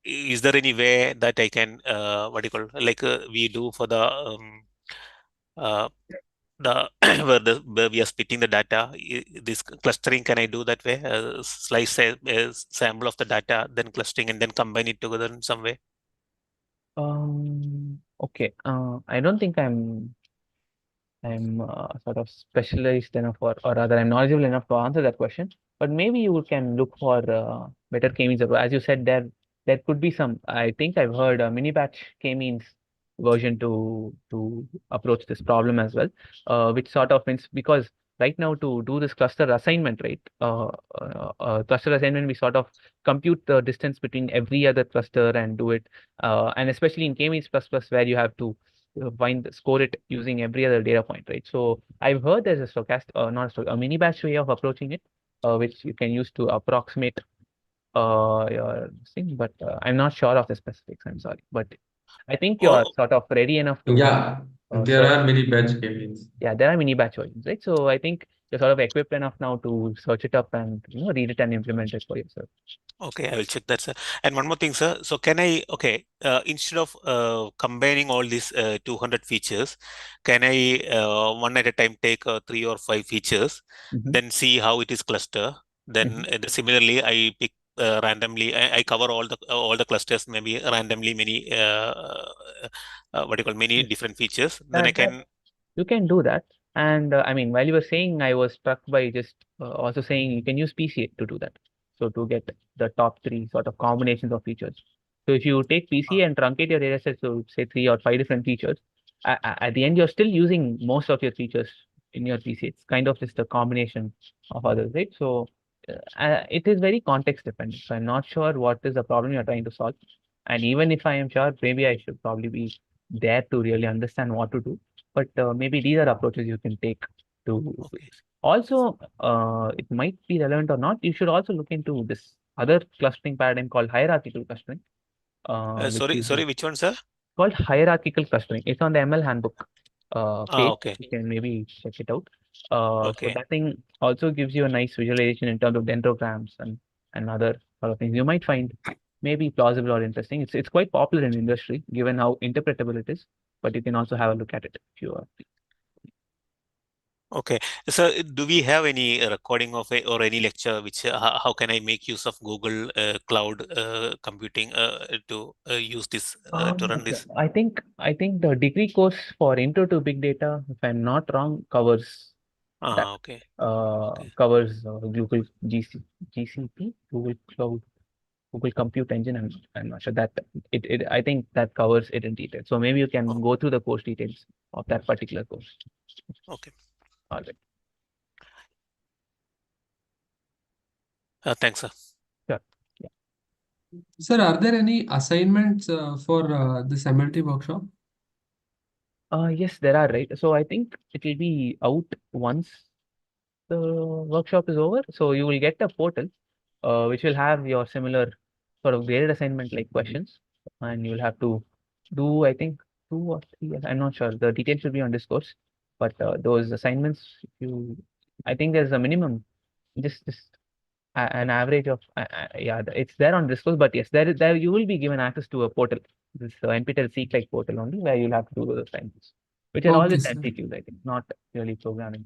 is there any way that I can what do you call, like we do for the where we are splitting the data, this clustering, can I do that way? Slice a sample of the data, then clustering, and then combine it together in some way? Okay. I don't think I'm sort of specialized enough, or rather I'm knowledgeable enough to answer that question. But maybe you can look for better k-means approach. As you said, there could be some. I think I've heard a mini batch k-means version to approach this problem as well, which sort of means, because right now to do this cluster assignment, right? Cluster assignment, we sort of compute the distance between every other cluster and do it, and especially in k-means plus plus, where you have to score it using every other data point, right? So I've heard there's a a mini batch way of approaching it, which you can use to approximate your thing, but I'm not sure of the specifics. I'm sorry, but I think you're sort of ready enough to. Yeah, there search. are many batch k-means. Yeah, there are mini batch versions, right? So I think you're sort of equipped enough now to search it up and read it and implement it for yourself. Okay, I will check that, sir. And one more thing, sir. So can I, okay, instead of combining all these 200 features, can I one at a time take 3 or 5 features, then see how it is cluster? Then similarly, I pick randomly. I cover all the clusters, maybe randomly many what do you call, many different features. Then I can. You can do that. And I mean, while you were saying, I was struck by just also saying you can use PCA to do that. So to get the top three sort of combinations of features. So if you take PCA and truncate your data set to say 3 or 5 different features, at the end, you're still using most of your features in your PCA. It's kind of just a combination of others, right? So it is very context dependent. So I'm not sure what is the problem you're trying to solve. And even if I am sure, maybe I should probably be there to really understand what to do. But maybe these are approaches you can take to. Also, it might be relevant or not. You should also look into this other clustering paradigm called hierarchical clustering. Sorry, which one, sir? Called hierarchical clustering. It's on the ML handbook page. Okay. You can maybe check it out. Okay. So that thing also gives you a nice visualization in terms of dendrograms and other sort of things you might find maybe plausible or interesting. It's quite popular in the industry given how interpretable it is. But you can also have a look at it if you are. Okay, so do we have any recording of it or any lecture which how can I make use of Google Cloud computing to use this to run this? I think the degree course for Intro to Big Data, if I'm not wrong, covers that. Okay. Covers Google GCP, Google Cloud, Google Compute Engine. I'm not sure that I think that covers it in detail. So maybe you can go through the course details of that particular course. Okay. All right. Thanks, sir. Sure. Yeah. Sir, are there any assignments for this MLT workshop? Yes, there are, right? So I think it will be out once the workshop is over. So you will get a portal, which will have your similar sort of graded assignment like questions, and you'll have to do, I think, 2 or 3. I'm not sure. The details will be on discourse, but those assignments, I think there's a minimum. Just an average of yeah, it's there on disclose, but yes, there you will be given access to a portal, this NPTEL Seek-like portal only, where you'll have to do those assignments, which are Okay, always sir. MCQs, I think, not really programming.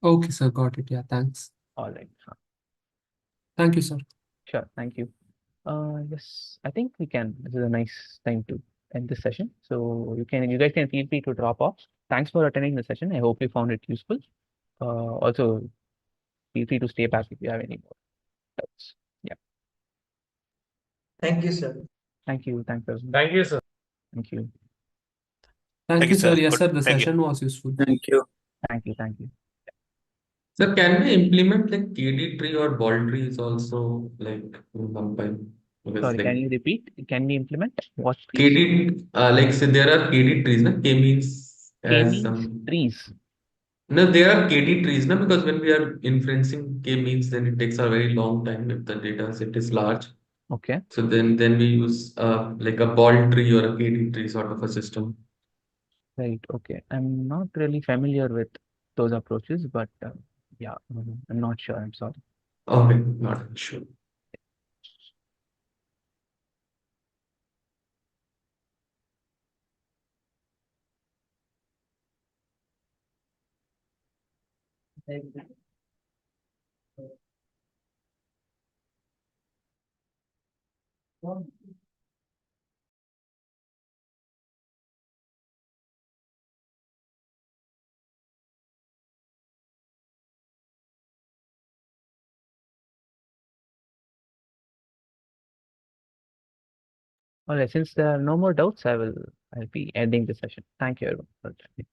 Okay, sir. Got it. Yeah, thanks. All right. Thank you, sir. Sure. Thank you. Yes, I think we can. This is a nice time to end this session. So you guys can feel free to drop off. Thanks for attending the session. I hope you found it useful. Also, feel free to stay back if you have any more doubts. Yeah. Thank you, sir. Thank you. Thanks, Thank you, sir. Thank you. Thank you, sir. Yes, Good. sir. The Thank you. session was useful. Thank you. Thank you. Thank you. Sir, can we implement like KD tree or ball trees also like in NumPy? Because Sorry, can like you repeat? Can we implement what trees? KD, like say there are KD trees, na? K means K as means some. trees. No, there are KD trees, na? Because when we are inferencing K means, then it takes a very long time if the data set is large. Okay. So then we use like a ball tree or a KD tree sort of a system. Right. Okay. I'm not really familiar with those approaches, but yeah, I'm not sure. I'm sorry. Okay, not sure. All right. Since there are no more doubts, I'll be ending the session. Thank you, everyone, for attending.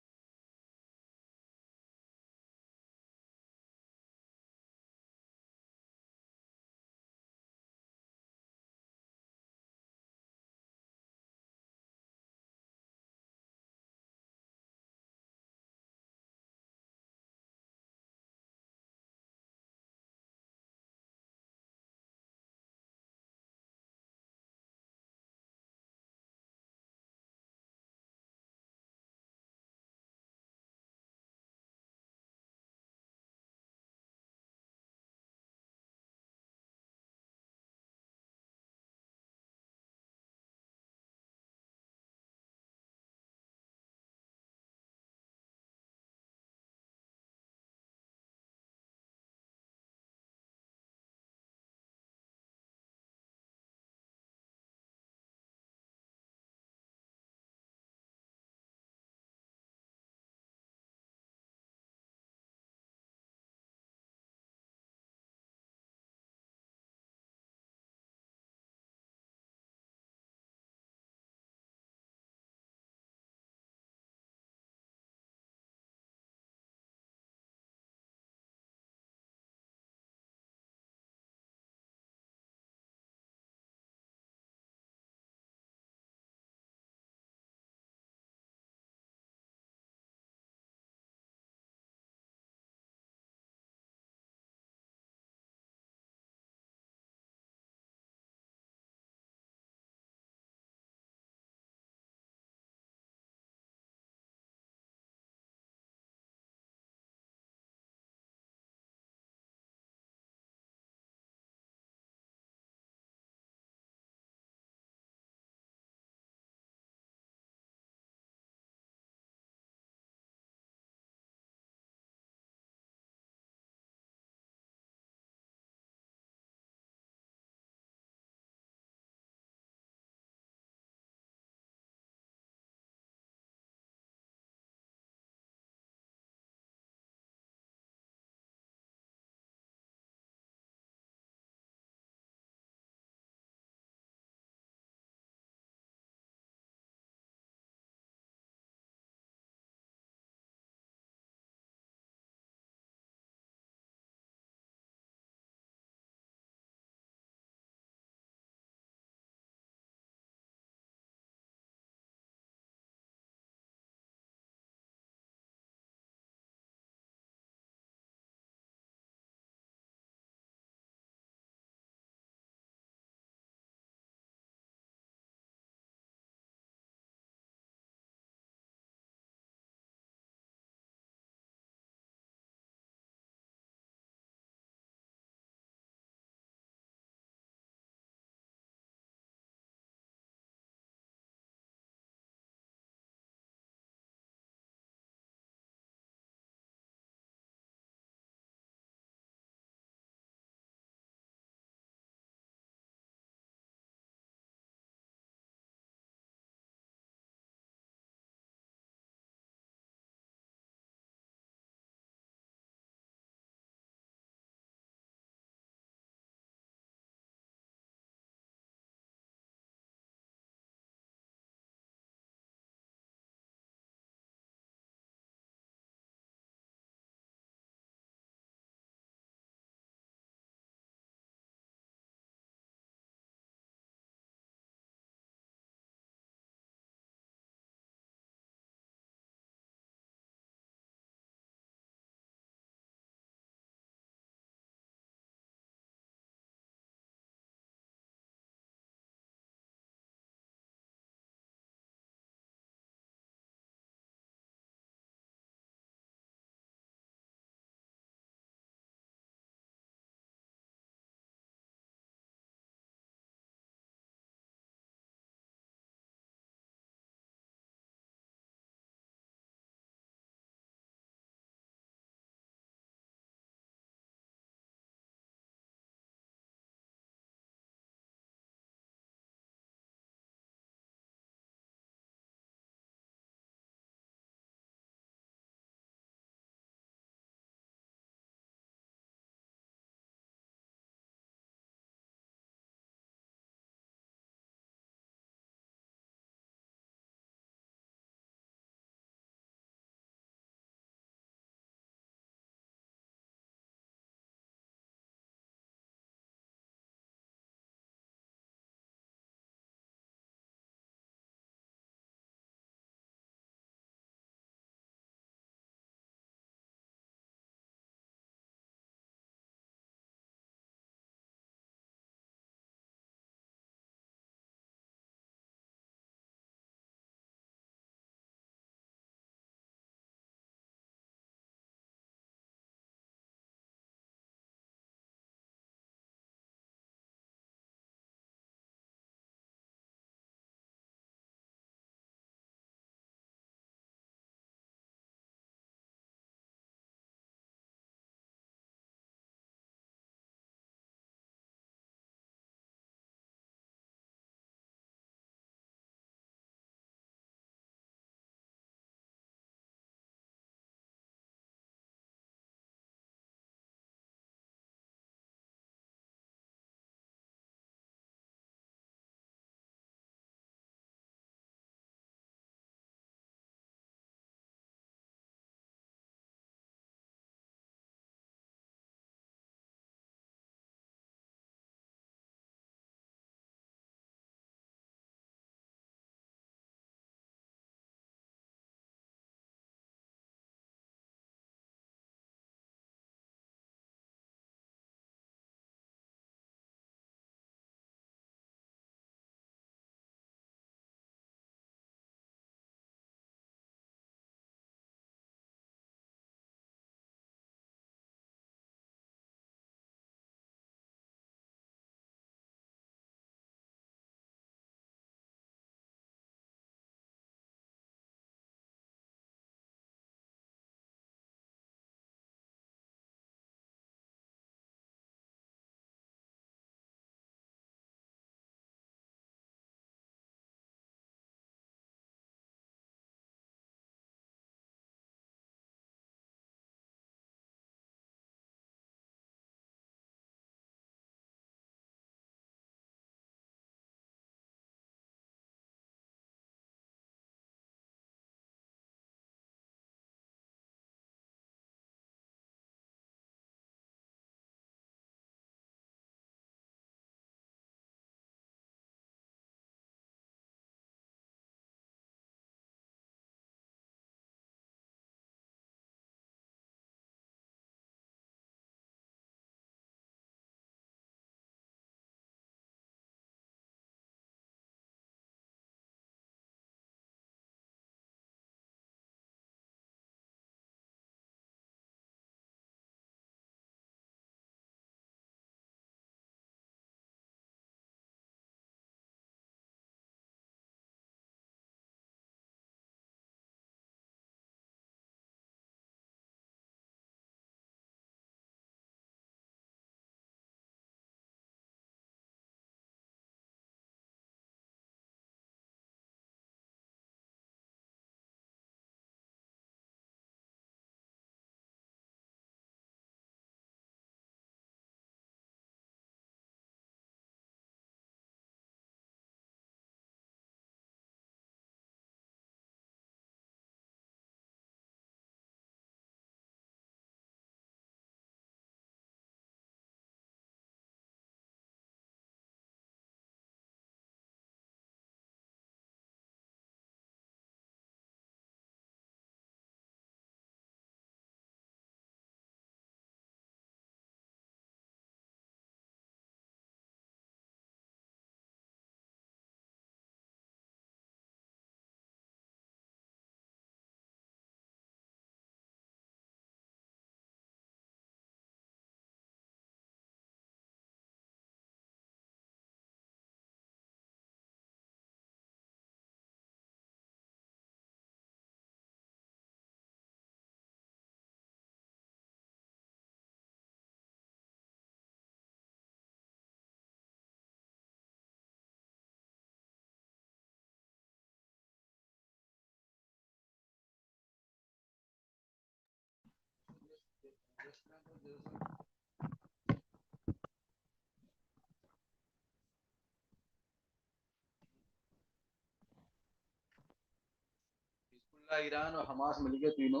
Iran और Hamas मिलके तीनों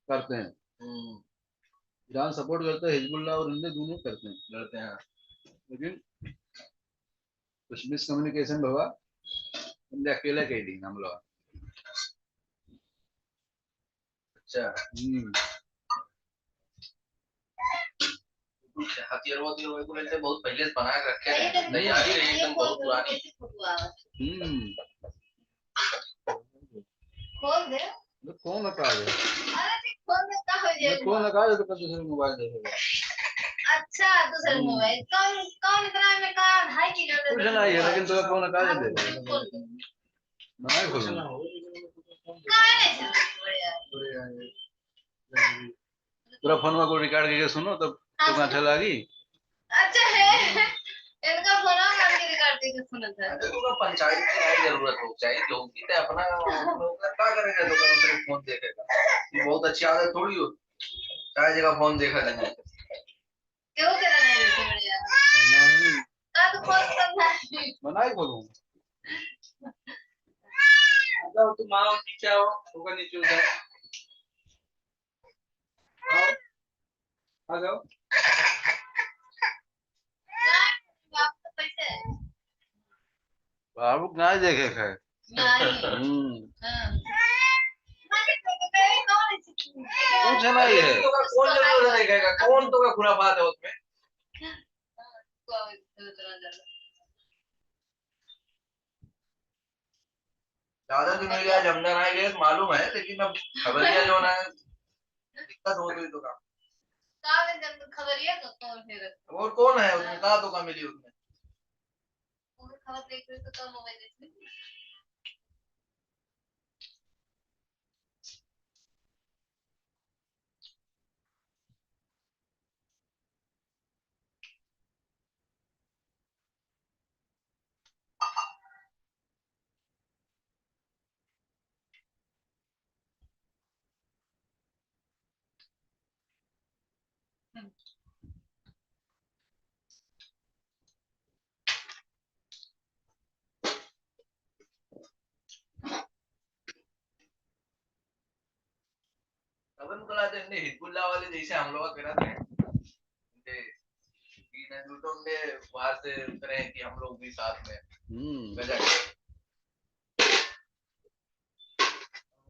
करते हैं। Iran support करता है Hezbollah और इनके दोनों करते हैं, लड़ते हैं, लेकिन कुछ मिसकम्युनिकेशन होगा, इनके अकेले कह दी हम लोग। अच्छा हथियार वो वैसे बहुत पहले से बना के रखे हैं, नहीं आ रही है एकदम बहुत पुरानी। खोल दे कौन लगा दे, अरे खोल दे का हो जाएगा, कौन लगा दे तो दूसरे मोबाइल देखेगा। अच्छा दूसरे मोबाइल कौन कौन इतना में का 2.5 किलो दे कुछ नहीं है, लेकिन तो कौन लगा दे मैं खोलना पूरा फोन में को रिकॉर्ड करके सुनो तब तो अच्छा लगी। अच्छा है इनका फोन करके रिकॉर्ड करके सुना था। तो पंचायत की नहीं जरूरत हो चाहिए होगी तो अपना क्या करेगा, तो दूसरे फोन देखेगा, ये बहुत अच्छी आदत थोड़ी हो, सारी जगह फोन देखा जाए। क्यों तेरा नहीं देखे बढ़िया नहीं का तो फोन करना है बनाई बोलूं जाओ तुम आओ नीचे आओ, होगा नीचे उधर आओ, आ जाओ। बाबू ना देखे है कुछ नहीं है, कौन जरूरत देखेगा, कौन तो का खुराफात है उसमें। ज्यादा दिन हो गया जमदन आए गए मालूम है, लेकिन अब खबरिया जो ना दिक्कत हो गई तो खबरिया और कौन है उसमें, कहा तो का मिली उसमें खबर देख रहे तो कम मोबाइल खबर को लाते हैं हिजबुल्लाह वाले जैसे हम लोग करा थे बाहर से उतरे कि हम लोग भी साथ में गजब